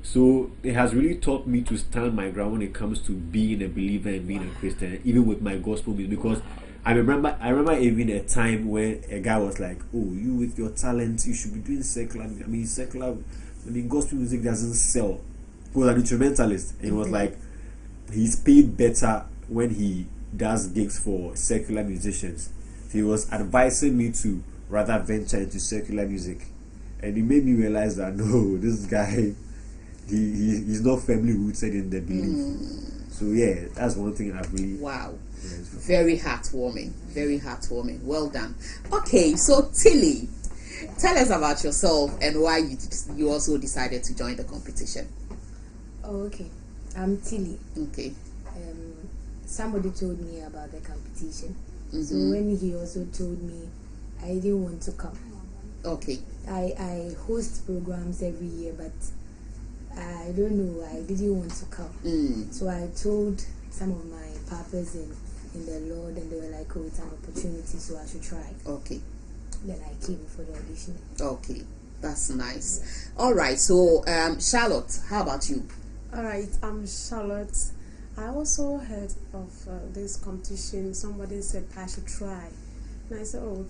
So it has really taught me to stand my ground when it comes to being a believer and being a Christian, even with my gospel music, because I remember even a time where a guy was like, oh, you with your talent, you should be doing secular. I mean, gospel music doesn't sell. He was an instrumentalist. And he was like, he's paid better when he does gigs for secular musicians. So he was advising me to rather venture into secular music. And it made me realize that, no, this guy, he's not firmly rooted in the belief. So yeah, that's one thing I've really... Wow. Very heartwarming. Very heartwarming. Well done. Okay, so Tilly, tell us about yourself and why you also decided to join the competition. Oh, okay. I'm Tilly. Okay. Somebody told me about the competition. So when he also told me, I didn't want to come. Okay. I host programs every year, but I don't know, I didn't want to come. So I told some of my papas in the Lord, and they were like, oh, it's an opportunity, so I should try. Okay. Then I came for the audition. Okay, that's nice. All right, so Charlotte, how about you? All right, I'm Charlotte. I also heard of this competition. Somebody said I should try. And I said, all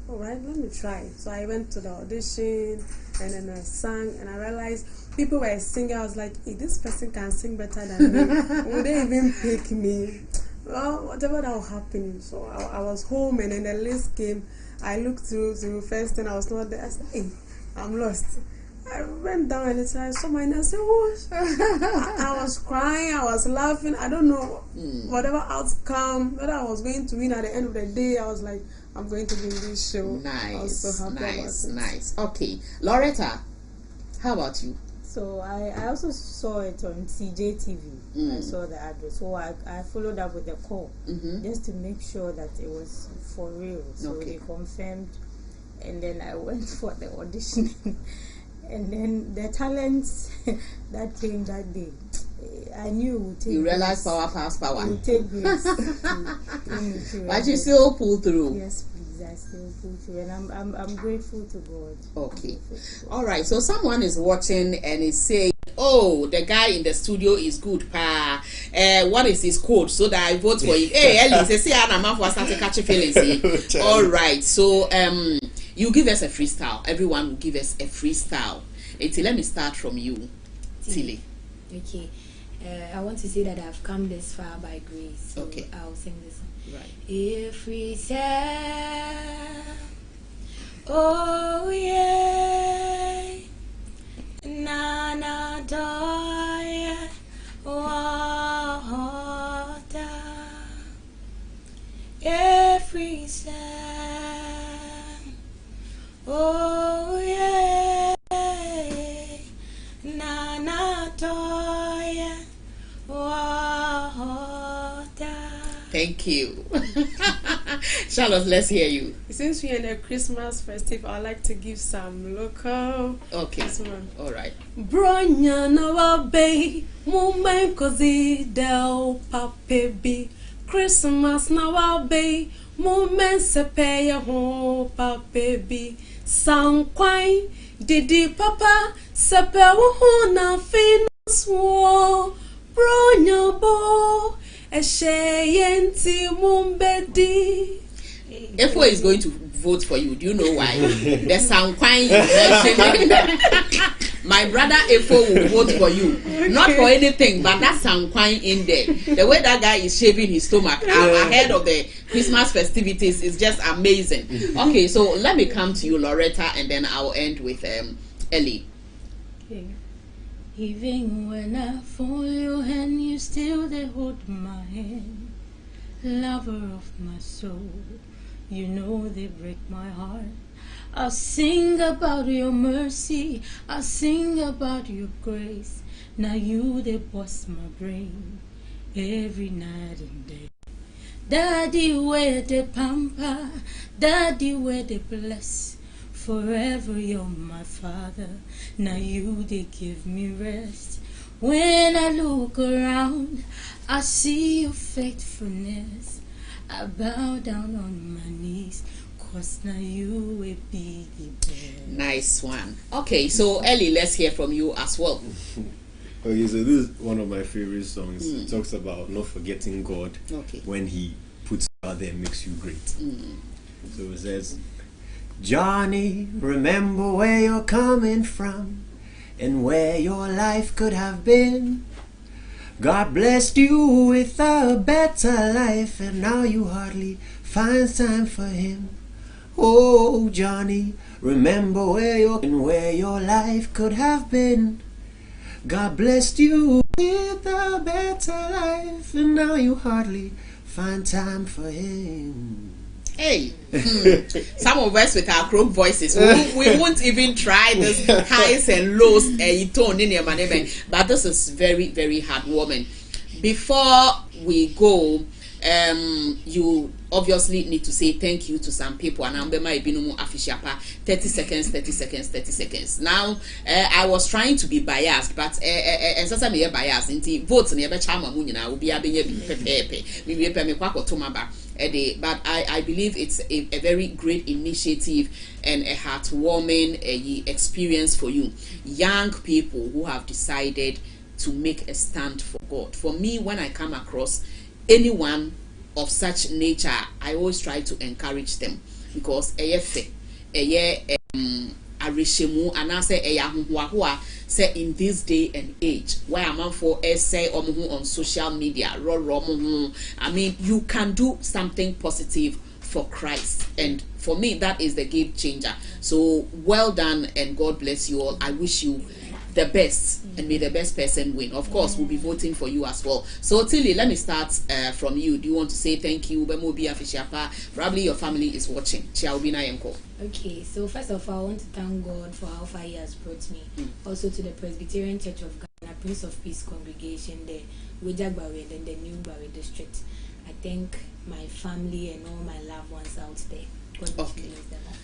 right, let me try. So I went to the audition, and then I sang, and I realized people were singing. I was like, if this person can sing better than me, would they even pick me? Well, whatever that will happen. So I was home, and then the list came. I looked through the first thing, I was not there. I said, hey, I'm lost. I went down and I saw my name. I said, what? I was crying, I was laughing. I don't know whatever outcome, whether I was going to win at the end of the day. I was like, I'm going to be in this show. Nice, I was so happy nice. Okay, Loretta, how about you? So I also saw it on CJTV. I saw the advert. So I followed up with a call just to make sure that it was for real. So they confirmed, and then I went for the audition. And then the talents that came that day, I knew it would take. You realized power pass power. It would take grace. But you still pull through. Yes, please. I still pull through, and I'm grateful to God. Okay. All right. So someone is watching and is saying, "Oh, the guy in the studio is good, pa. What is his code so that I vote for him?" Hey, Ellie, say I'm for starting catching feelings. All right. So you give us a freestyle. Everyone will give us a freestyle. Let me start from you, Tilly. Okay. I want to say that I've come this far by grace. So okay. I'll sing this song. Right. If we say, oh yeah, na na doya, water. If we say, oh yeah, na na toya water. Thank you. Charlotte, let's hear you. Since we're in the Christmas festive, I'd like to give some local. Okay. All right. Bronya na wabe mumen kozi del papebi Christmas na wabe mumen sepe ya ho papebi sankwai didi papa sepe wo na finas wo bronya bo esheyenti mumbedi. Efo is going to vote for you. Do you know why? The Sankwine you mentioned. My brother Efo will vote for you. Not for anything, but that Sankwine in there. The way that guy is shaving his stomach ahead of the Christmas festivities is just amazing. Okay, so let me come to you, Loretta, and then I'll end with Ellie. Okay. Even when I fall your hand, you still they hold my hand. Lover of my soul, you know they break my heart. I'll sing about your mercy, I'll sing about your grace. Now you they bust my brain every night and day. Daddy where they pamper, Daddy where they bless. Forever you're my father, now you they give me rest. When I look around, I see your faithfulness. I bow down on my knees, cause now you will be the best. Nice one. Okay, so Ellie, let's hear from you as well. Okay, so this is one of my favorite songs. It talks about not forgetting God when He puts you out there and makes you great. So it says, Johnny, remember where you're coming from and where your life could have been. God blessed you with a better life, and now you hardly find time for Him. Oh, Johnny, remember where your life could have been. God blessed you with a better life, and now you hardly find time for Him. Hey, some of us with our croak voices, we won't even try this highs and lows tone in your management. But this is very, very heartwarming. Before we go, you obviously need to say thank you to some people, and I'm my binumu afishiapa 30 seconds, 30 seconds, 30 seconds. Now I was trying to be biased, but and so me biased into votes near chama munina will be abenye pepe me me kwako tomaba. But I believe it's a very great initiative and a heartwarming experience for you, young people who have decided to make a stand for God. For me, when I come across anyone of such nature, I always try to encourage them, because arishemu anase eyahuhuahua say in this day and age where a man for essay on social media, I mean, you can do something positive for Christ, and for me that is the game changer. So well done, and God bless you all. I wish you the best, and may the best person win. Of course, we'll be voting for you as well. So Tilly, let me start from you. Do you want to say thank you? Probably your family is watching. Okay, so first of all, I want to thank God for how far He has brought me. Also to the Presbyterian Church of Ghana, Prince of Peace congregation, the Wejagbawe and the New Bawe district. I thank my family and all my loved ones out there. God bless them all.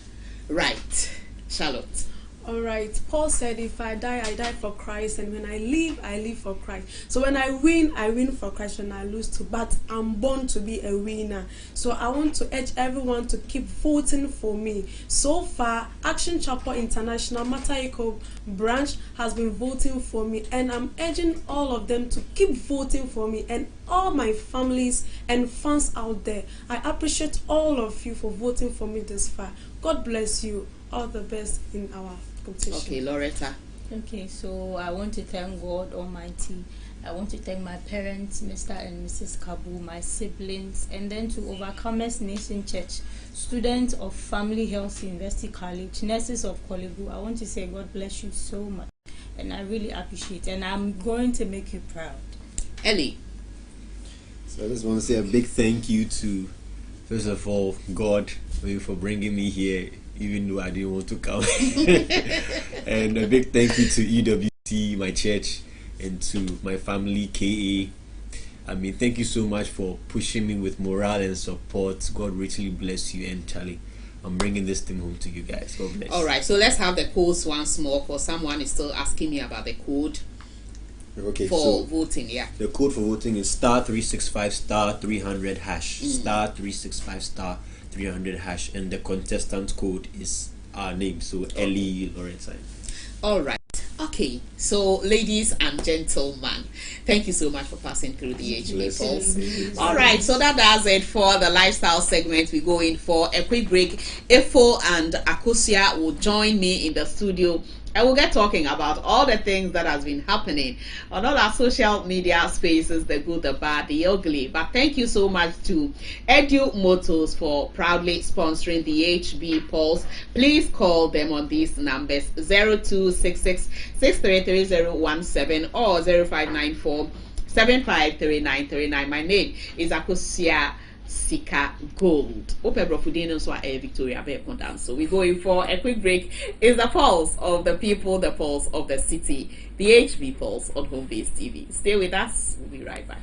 Right, Charlotte. All right. Paul said, if I die, I die for Christ. And when I live for Christ. So when I win for Christ. When I lose too. But I'm born to be a winner. So I want to urge everyone to keep voting for me. So far, Action Chapel International Matayiko branch has been voting for me. And I'm urging all of them to keep voting for me. And all my families and fans out there, I appreciate all of you for voting for me this far. God bless you. All the best in our competition. Okay, Loretta. Okay, so I want to thank God Almighty. I want to thank my parents, Mr. and Mrs. Kabu, my siblings, and then to Overcomers Nation Church, students of Family Health University College, nurses of Kolebu. I want to say God bless you so much, and I really appreciate it, and I'm going to make you proud. Ellie. So I just want to say a big thank you to, first of all, God for bringing me here, even though I didn't want to come. And a big thank you to EWC, my church, and to my family, KA. I mean, thank you so much for pushing me with morale and support. God richly bless you. And Charlie, I'm bringing this thing home to you guys. God bless. All right, so let's have the codes once more, because someone is still asking me about the code. Okay, for so voting, yeah. The code for voting is *365 *300 hash. *365 *300 hash, and the contestant code is our name, so Ellie Lorenzine. All right. Okay, so ladies and gentlemen, thank you so much for passing through the HB Pulse. All right, so that does it for the lifestyle segment. We go in for a quick break. Efo and Akosia will join me in the studio, and we'll get talking about all the things that has been happening on all our social media spaces, the good, the bad, the ugly. But thank you so much to Edu Motors for proudly sponsoring the HB Pulse. Please call them on these numbers: 0266 633017 or 0594 753939. My name is Akosia Sika Gold. Victoria Bekondan. So we're going for a quick break. It's the pulse of the people, the pulse of the city, the HB Pulse on Home Base TV. Stay with us. We'll be right back.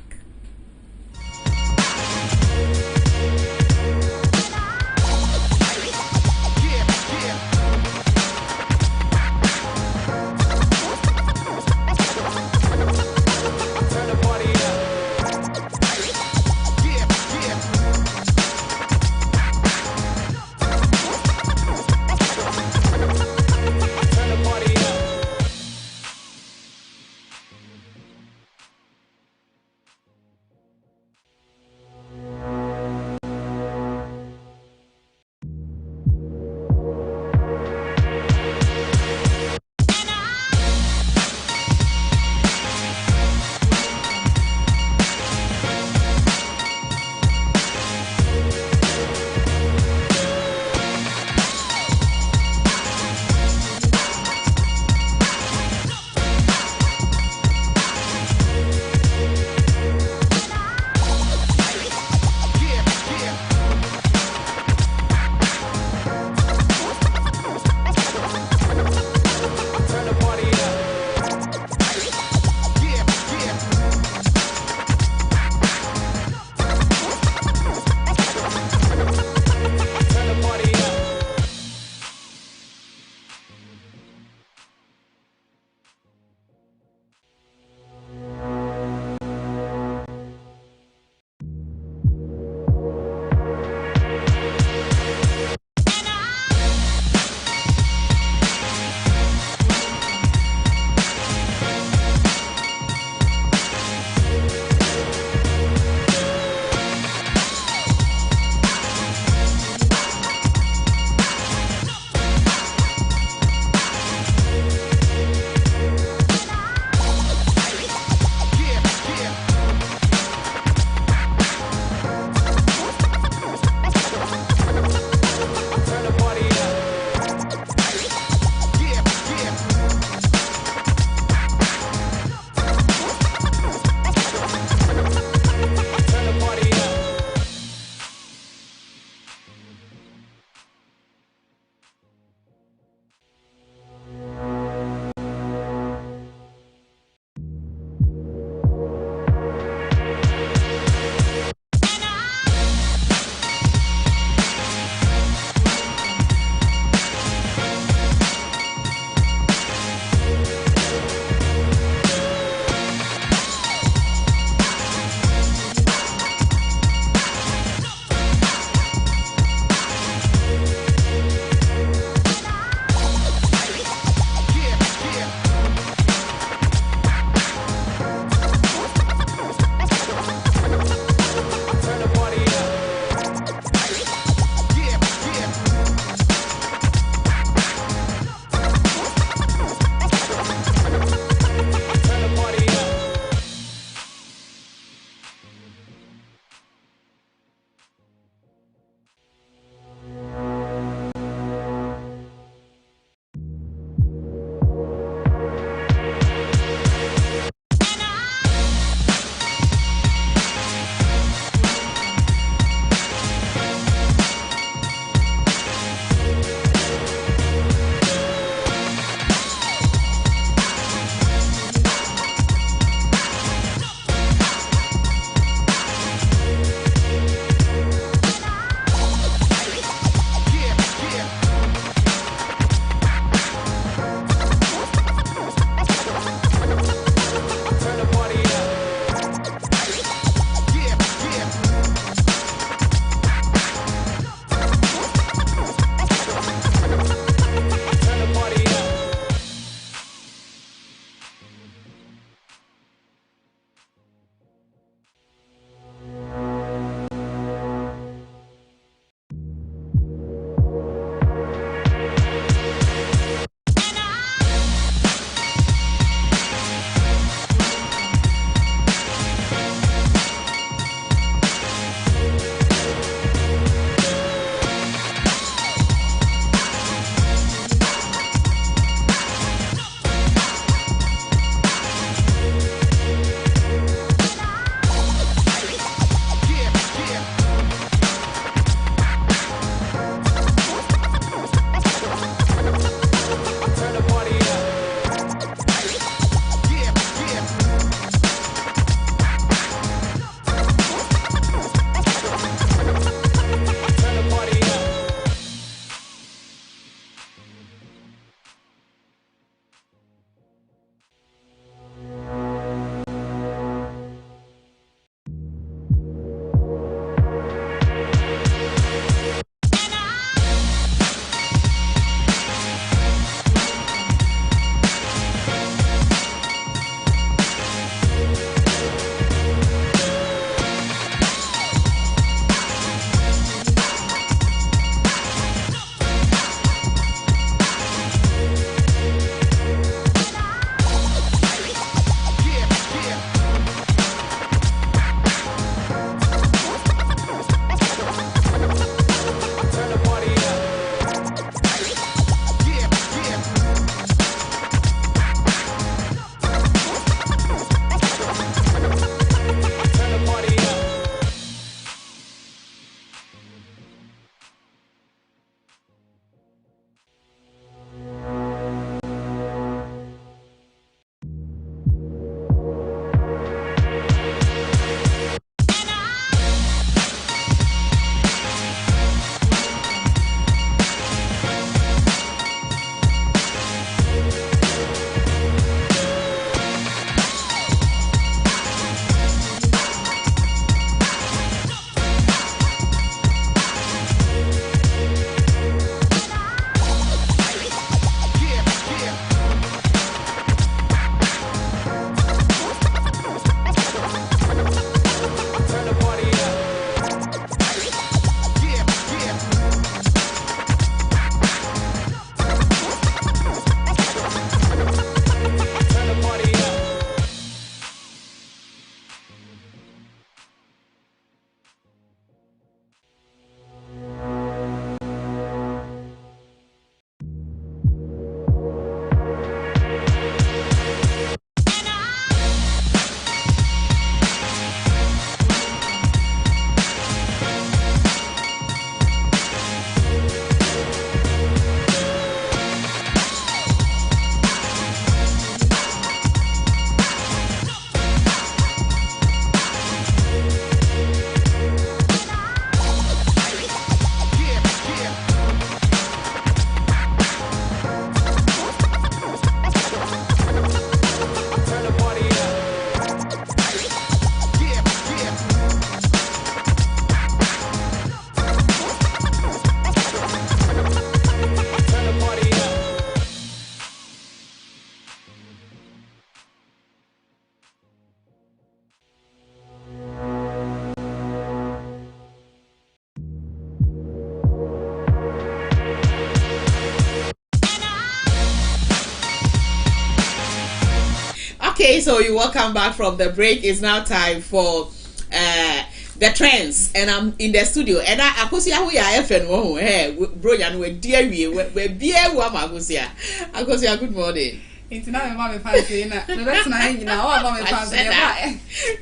Okay, so you welcome back from the break. It's now time for the trends, and I'm in the studio, and I could see how we are FN. Hey, bro, and we're dear, we're dear, Akosia, good morning. It's not a mommy fancy, and the rest of now, mommy fancy.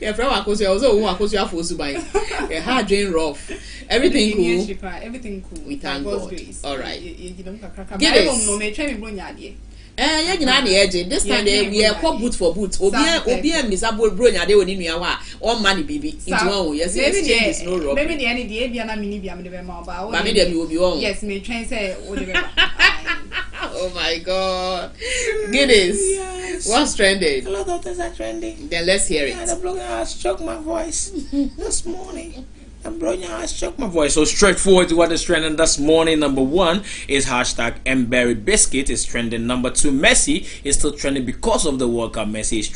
Yeah, from Akosia, also Akosia for Subai. A hard drain rough. Everything cool. Everything cool. We thank God. All right. Give us no me train me yeah, you know the edge. This time we are called boot for boot. Obia miserable bro nya de oni nua wa money bibi into one. Yes, yes, no rock. Maybe the any day bia na mini bia me de be ma ba. But me dem will be on. Yes, me train say o de be. Oh my God. Guinness. Yes. What's trending? A lot of things are trending. Then let's hear it. Yeah, the blogger has choked my voice this morning. And bro, yeah, I shook my voice. So straightforward to what is trending this morning. Number 1 is hashtag Mberry Biscuit is trending. Number 2, Messi is still trending because of the World Cup. Messi is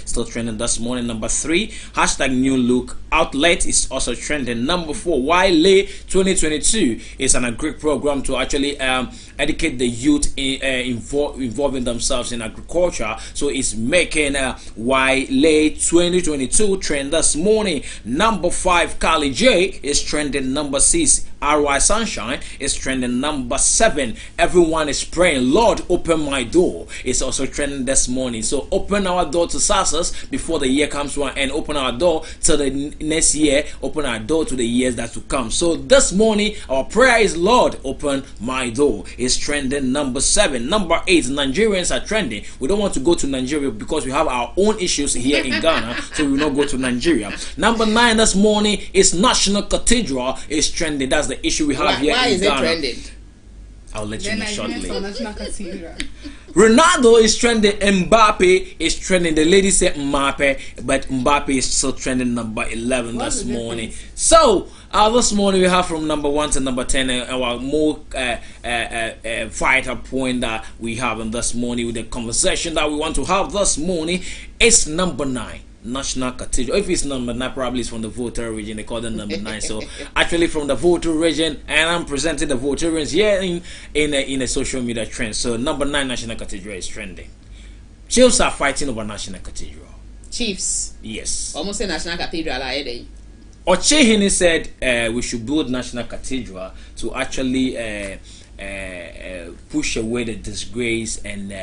still trending this morning. Number 3, hashtag New Look Outlet is also trending. Number 4, Wale 2022 is an agri program to actually educate the youth involving themselves in agriculture. So it's making Wale 2022 trend this morning. Number 5, Kali J is trending. Number 6, RY Sunshine is trending. Number 7, everyone is praying, Lord, open my door. It's also trending this morning. So open our door to SARS before the year comes to an end. Open our door to the next year. Open our door to the years that to come. So this morning, our prayer is, Lord, open my door. It's trending. Number 7. Number 8, Nigerians are trending. We don't want to go to Nigeria because we have our own issues here in Ghana, so we will not go to Nigeria. Number 9 this morning is National Cathedral is trending. That's the issue we have here in Ghana. Why is it trending? I'll let you know shortly. Cathedral. Ronaldo is trending. Mbappe is trending. The lady said Mbappe, but Mbappe is still trending number 11 this morning. So this morning we have from number 1 to number 10 our more vital point that we have in this morning with the conversation that we want to have this morning is number 9. National Cathedral. If it's number 9, probably it's from the Voter region. They call them number 9. So actually from the Voter region, and I'm presenting the Voterians here in a social media trend. So number 9, National Cathedral is trending. Chiefs are fighting over National Cathedral. Chiefs. Yes. Almost a National Cathedral. Ochehini said we should build National Cathedral to actually push away the disgrace and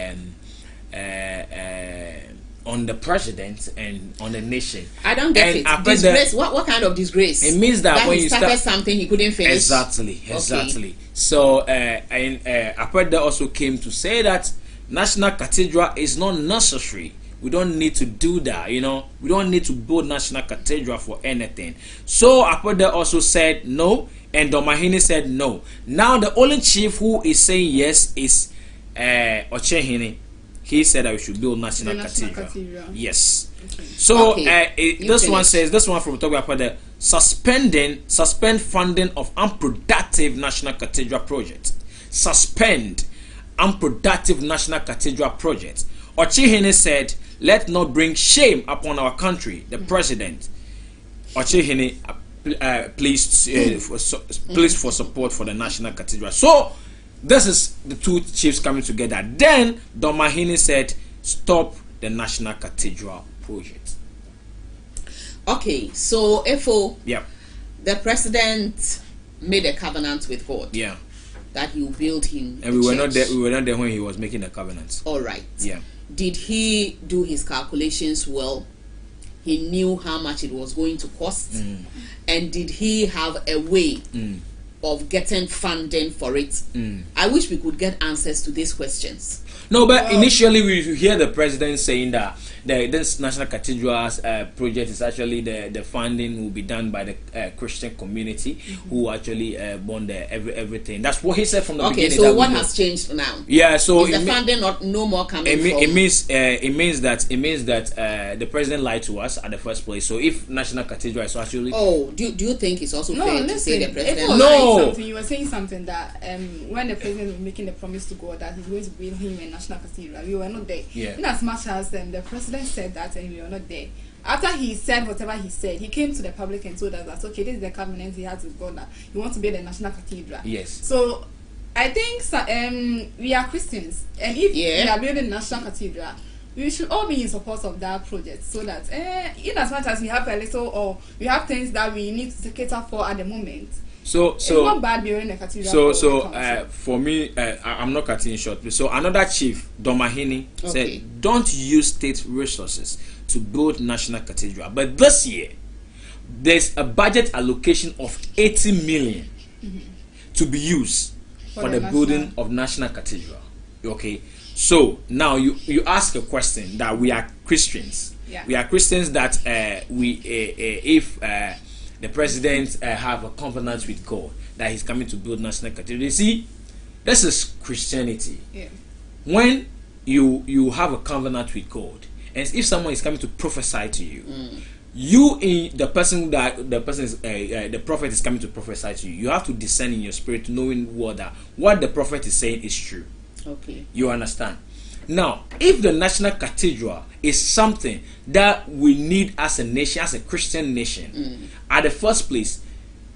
on the president and on the nation. I don't get it. Disgrace? What kind of disgrace? It means that when he started something he couldn't finish. Exactly. Okay. So Apeda also came to say that National Cathedral is not necessary. We don't need to do that, you know. We don't need to build National Cathedral for anything. So Apeda also said no, and Domahini said no. Now the only chief who is saying yes is Ochehini. He said that we should build National Cathedral. Yes. Okay. So this one says, this one from Togo Apeda, suspend funding of unproductive National Cathedral project. Suspend unproductive National Cathedral project. Ochehini said, let not bring shame upon our country. The president, Ochehini, please for support for the National Cathedral. So this is the two chiefs coming together. Then Domahini said, stop the National Cathedral project. Okay, so the president made a covenant with God. Yeah. That he will build him. And we were not there. We were not there when he was making the covenant. All right. Yeah. Did he do his calculations well? He knew how much it was going to cost, and did he have a way of getting funding for it? I wish we could get answers to these questions. No, but initially we hear the president saying that this National Cathedral project is actually the funding will be done by the Christian community who actually bond everything. That's what he said from the beginning. Okay, so what has changed now? Yeah, so is the funding no more coming from? It means that the president lied to us at the first place. So if National Cathedral is actually do you think it's also fair to say the president? You were saying something that when the president was making the promise to God that he's going to build him a National Cathedral, we were not there. Yeah. In as much as the president said that and we were not there. After he said whatever he said, he came to the public and told us that okay, this is the covenant he has with God that he wants to build a National Cathedral. Yes. So I think we are Christians, and if we are building a National Cathedral, we should all be in support of that project, so that in as much as we have a little or we have things that we need to cater for at the moment. So it's not bad being a cathedral. For me, I'm not cutting short. So another chief, Domahini, said, don't use state resources to build national cathedral. But this year, there's a budget allocation of 80 million to be used for the building of national cathedral. Okay. So now you ask a question that we are Christians. Yeah. We are Christians that if the president have a covenant with God that he's coming to build national cathedral. You see, this is Christianity. Yeah. When you have a covenant with God, and if someone is coming to prophesy to you, the prophet is coming to prophesy to you. You have to discern in your spirit, knowing what the prophet is saying is true. Okay. You understand? Now, if the national cathedral is something that we need as a nation, as a Christian nation, at the first place,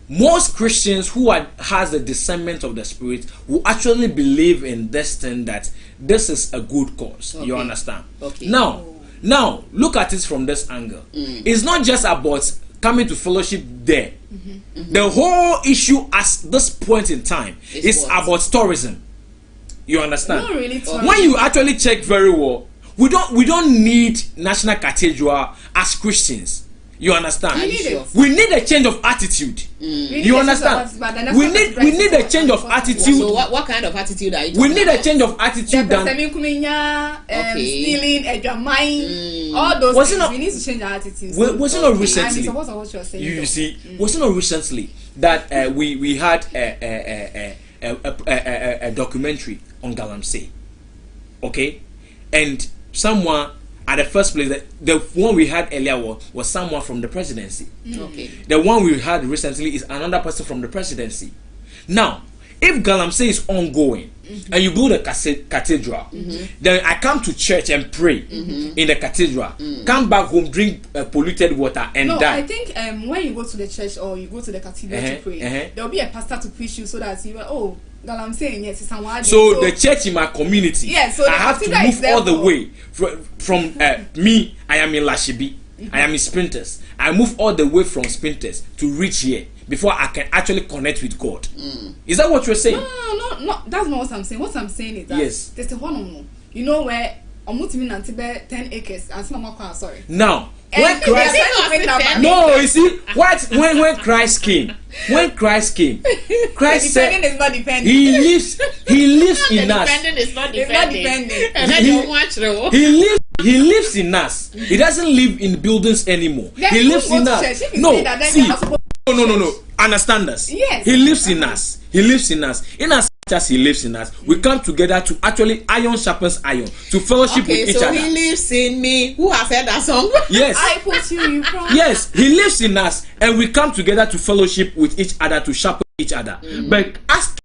most Christians who has the discernment of the spirit will actually believe in this thing, that this is a good cause. You understand? Okay. Now look at it from this angle. It's not just about coming to fellowship there. The whole issue at this point in time is about tourism. You understand? Not really tourism. When you actually check very well, we don't need national cathedral as Christians. You understand? We need a change of attitude. You understand? We need a change of attitude. So what kind of attitude are you talking We need a change of attitude. Stealing, all those things. We need to change our attitude. Was it not recently? You see, was it not recently that we had a documentary on Galamsey? Okay, and someone at the first place, the one we had earlier was someone from the presidency. Okay. The one we had recently is another person from the presidency. Now, if Galamsey is ongoing and you build a cathedral, then I come to church and pray in the cathedral, come back home, drink polluted water and die. I think when you go to the church or you go to the cathedral to pray, there will be a pastor to preach you, so that you Galamsey, yes, it's someone. So the church in my community, so I have to move all the way from me. I am in Lashibi. I am in Sprinters. I move all the way from Sprinters to reach here before I can actually connect with God. Is that what you're saying? No, that's not what I'm saying. What I'm saying is that there's a one, you know, where I'm 10 acres and sorry. Now, when Christ you see what when Christ came, Christ said he lives in us. He lives in us. He doesn't live in buildings anymore. He lives in us. No. Understand us. Yes. He lives in us. In as much as he lives in us, we come together to actually iron sharpens iron, to fellowship with each other. So he lives in me. Who has heard that song? Yes. I put you promise. Yes, he lives in us, and we come together to fellowship with each other, to sharpen each other. But ask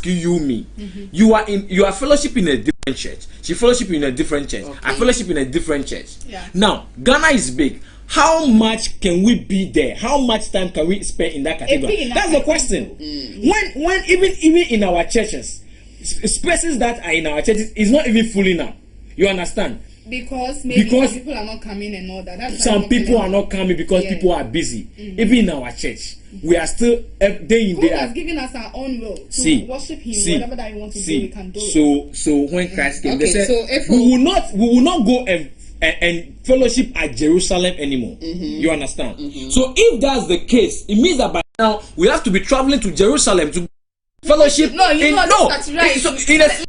me, you are fellowship in a different church. She fellowship in a different church. I fellowship in a different church. Now Ghana is big. How much can we be there? How much time can we spend in that cathedral? That's the question. When even in our churches, spaces that are in our churches is not even full enough. You understand? Because people are not coming and all that. That's some people are not coming because people are busy. Even in our church, we are still day in day out. God has given us our own will to worship Him. Whatever that we want to do, we can do. So when Christ came, they said we will not go and fellowship at Jerusalem anymore. You understand? So if that's the case, it means that by now we have to be traveling to Jerusalem to fellowship. That's right.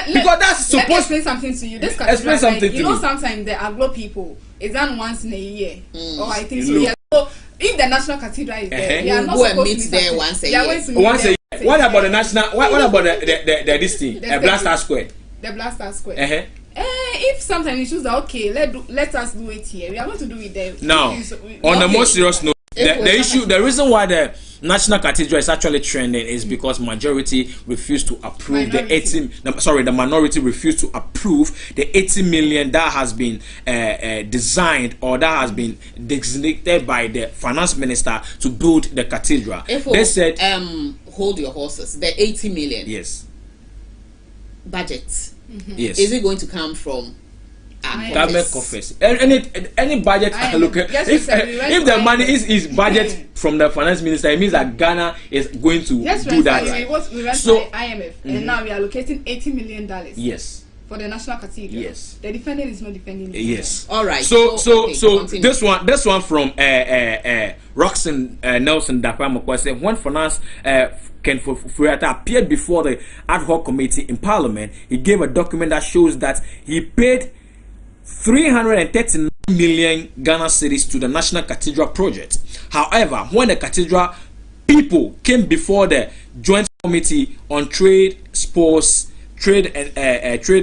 Because that's supposed. Let me explain something to you. Explain something to me. Sometimes the Aglo people is done once in a year, or I think so. Yeah. So if the National Cathedral is there, we are not supposed to meet there once a year. Once a year. What about the national? What about the this thing? Blaster Square. The Blaster Square. If sometimes you choose that, okay, let us do it here. We are going to do it there. Now, on a more serious note, the reason why the National Cathedral is actually trending is because majority refused to approve the minority refused to approve the 80 million that has been designed or that has been designated by the finance minister to build the cathedral. They said, hold your horses. The 80 million. Yes. Budget. Yes. Is it going to come from government coffers. Any budget allocation. If the money is budget from the finance minister, it means that Ghana is going to do that. We went to IMF, and now we are allocating $80 million. Yes. For the National Cathedral. Yes. The defendant is not defending. Yes. All right. So this one from Roxanne Nelson Dapamakwa said when finance Ken Furiata appeared before the ad hoc committee in Parliament, he gave a document that shows that he paid 339 million Ghana cedis to the National Cathedral project. However, when the cathedral people came before the Joint Committee on Trade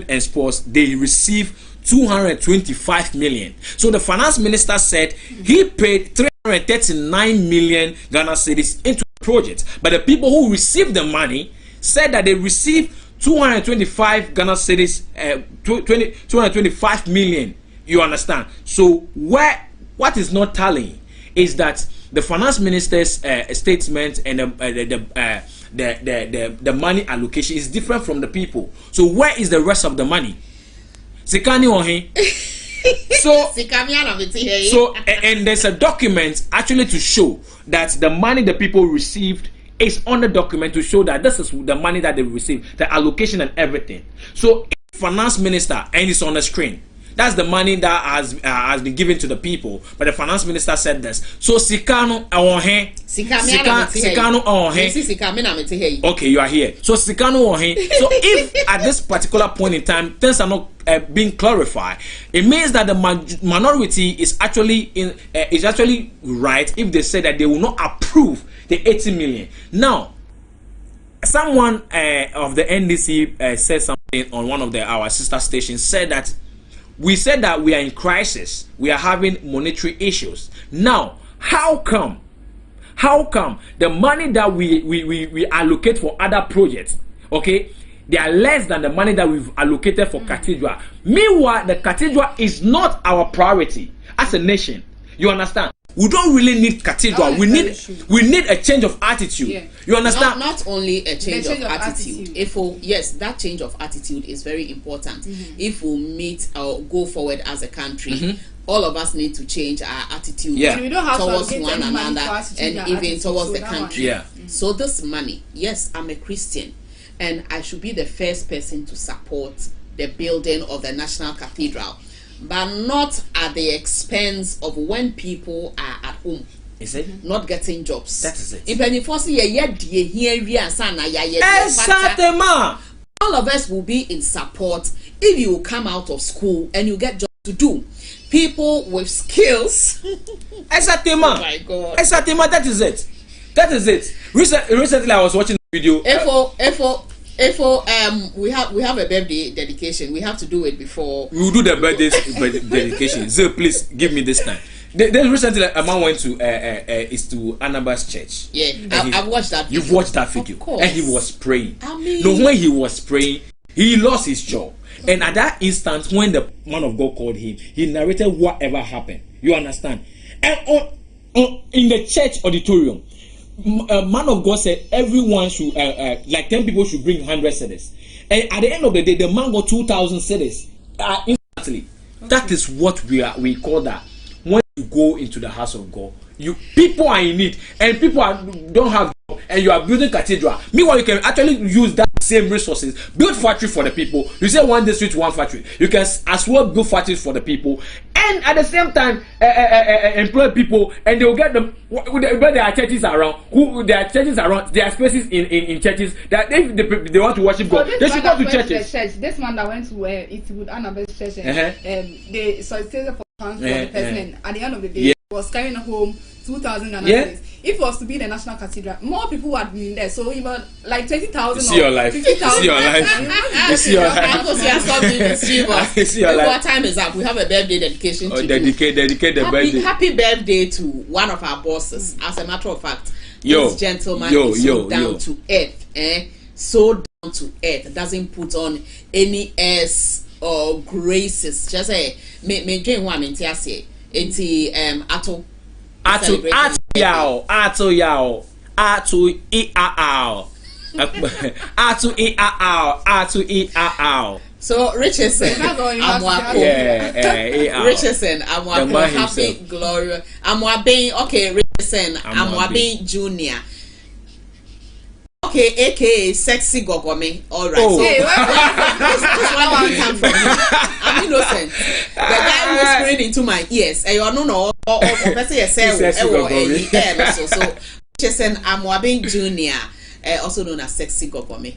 and Sports, they received 225 million. So the finance minister said he paid 339 million Ghana cedis into the project, but the people who received the money said that they received 225 Ghana cedis, 225 million. You understand? So what is not tallying is that the finance minister's statement and the money allocation is different from the people. So where is the rest of the money? Sikani ohi. So and there's a document actually to show that the money the people received is on the document to show that this is the money that they received, the allocation and everything. So finance minister, and it's on the screen. That's the money that has been given to the people, but the finance minister said this. So Sikano Ohe. Sikano Ohe. Okay, you are here. So Sikano Ohe. So if at this particular point in time things are not being clarified, it means that the minority is actually right if they say that they will not approve the 80 million. Now, someone of the NDC said something on one of our sister stations, said that we said that we are in crisis, we are having monetary issues. Now, how come the money that we allocate for other projects, okay, they are less than the money that we've allocated for cathedral? Meanwhile, the cathedral is not our priority as a nation. You understand? We don't really need cathedral. We need a change of attitude. Yeah. You understand? Not only a change of attitude. Yes, that change of attitude is very important. If we meet or go forward as a country, all of us need to change our attitude towards one another and even towards the country. Yeah. So this money, yes, I'm a Christian, and I should be the first person to support the building of the National Cathedral, but not at the expense of when people are at home. Is it? Not getting jobs. That is it. All of us will be in support if you come out of school and you get jobs to do. People with skills. Oh my God. That is it. That is it. Recently I was watching a video. We have a birthday dedication. We have to do it before. We will do the birthday dedication. Zil, please give me this time. Then recently a man went to Annaba's church. Yeah, I've watched that video. You've watched that video. Of course. And he was praying. When he was praying, he lost his job. And at that instant, when the man of God called him, he narrated whatever happened. You understand? And in the church auditorium, a man of God said everyone should, like 10 people should bring 100 cedis. And at the end of the day, the man got 2,000 cedis instantly. Okay. That is what we call that. When you go into the house of God, people are in need, and people don't have job, and you are building cathedral. Meanwhile, you can actually use that same resources, build factory for the people. You say one district, one factory. You can as well build factories for the people, and at the same time employ people, and they will get them where there are churches around. There are churches around. There are spaces in churches that if they want to worship God, they should go to churches. This man that went to Eastwood Annabelle's church, they solicited for funds for the person. At the end of the day, was carrying home 2,000 Ghana cedis. If it was to be the National Cathedral, more people would have been there. So even like 20,000 see your life. 50,000. See your life. You see your life. See your life. Our time is up. We have a birthday dedication to dedicate the birthday. Happy birthday to one of our bosses. As a matter of fact, this gentleman is so down to earth. So down to earth. Doesn't put on any airs or graces. Just say me dream one in Tiasie. Ato yao So Richardson, Richardson, Amwako, Happy Gloria, Amwabin, okay, Richardson, Amwabin Junior. Okay, aka Sexy Gogome. All right. Oh. So this one come from you. I'm innocent. The guy whispering into my ears. I don't know. Or person you say, so Richardson Amwabin Junior. Also known as Sexy Gogome.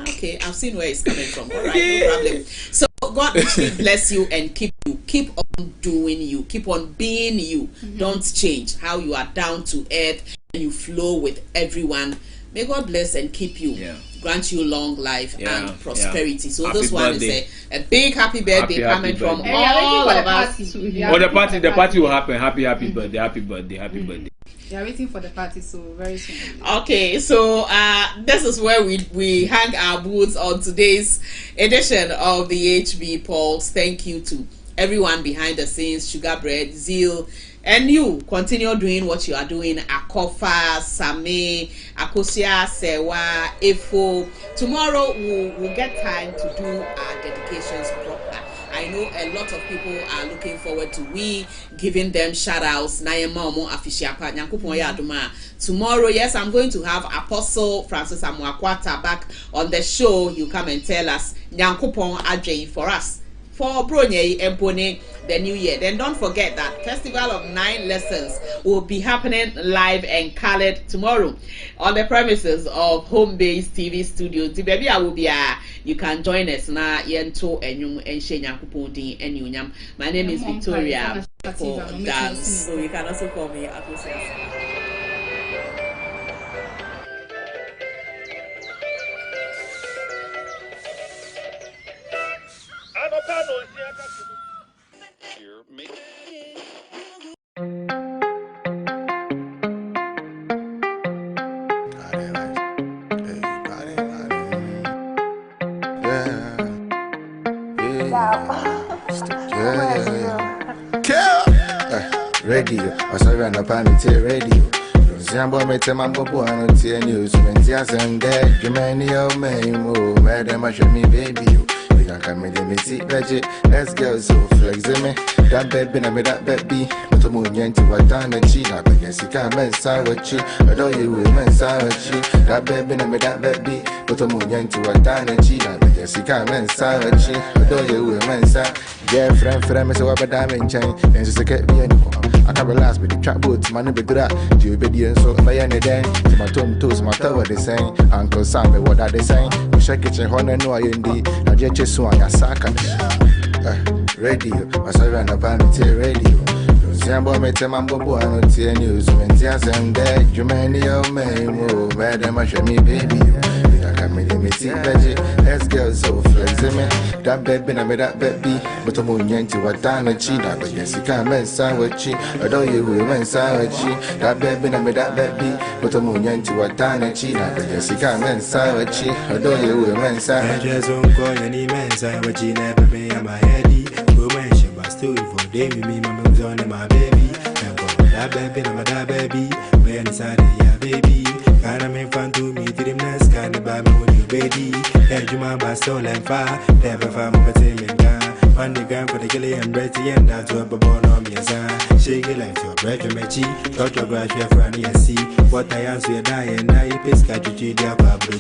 Okay, I've seen where it's coming from. All right, no problem. So God actually bless you and keep you. Keep on doing you. Keep on being you. Don't change how you are down to earth and you flow with everyone. May God bless and keep you. Grant you long life and prosperity. So happy this one birthday. Is a big happy birthday coming from all of us. The party will happen. Happy birthday, happy birthday. We are waiting for the party, so very soon. Okay, so this is where we hang our boots on today's edition of the HB Pulse. Thank you to everyone behind the scenes, Sugar Bread, Zeal, and you continue doing what you are doing. Akofa, Same, Akosia, Sewa, Efo. Tomorrow we'll get time to do our dedications proper. I know a lot of people are looking forward to we giving them shout outs. Tomorrow, yes, I'm going to have Apostle Francis Amwakwata back on the show. You come and tell us Nyankopon Ajay for us. For Bronye Empone the new year. Then don't forget that Festival of 9 Lessons will be happening live and colored tomorrow on the premises of Home Base TV Studios. The baby I will be you can join us na yento enyum enhye Nyankopon din enyunyam. My name is Victoria for dance. So you can also call me Akosia. Radio, I saw you on the planet radio. Zambo mete mambo buano tia news. Mentia sende, Germania memo, madam, I show me baby. We can come in the meeting, legit. Let's go so flexible. That baby, I made that baby. But I'm going to what done and cheat. I guess you can't mess out with you. I know you will mess out with you. That baby, I made that baby. But I'm going to what done and cheat. I guess you can't mess out with you. I know you will mess out. Yeah, friend, so what about diamond chain? And just get me anymore. I can't relax with the trap boat, my neighbor do that. To your obedience, so by any day. To my tone toes, my tower they saying. Uncle Sam, what are they saying? We shake it and honor no IND. Now just so I sack radio. I saw you on the vanity radio. Zambo mete mambo buano tia news. Mentia sende, Germania memo, madam, I show me baby. Let's go so flexible. That baby, I made that baby. But I'm going to what done and cheat. I guess you can't mess out with you. I know you will mess out with you. That baby, I made that baby. But I'm going to what done and cheat. I guess you can't mess out with you. I know you will mess out. I just don't call any mess out with you. Never pay on my heady. Go mention, but still for day, me, my mom's on my baby. And go that baby, I'm that baby. When inside, yeah, baby. Kinda make fun to me to the next kind of baby with you, baby. And you my bastard and fire, never found my battalion gun. On the ground for the killie and Betty and that's what born on me as I shake it like your bread, your mechi, got your grass, your friend, see what I answer, die and I piss, got you, dear Pablo.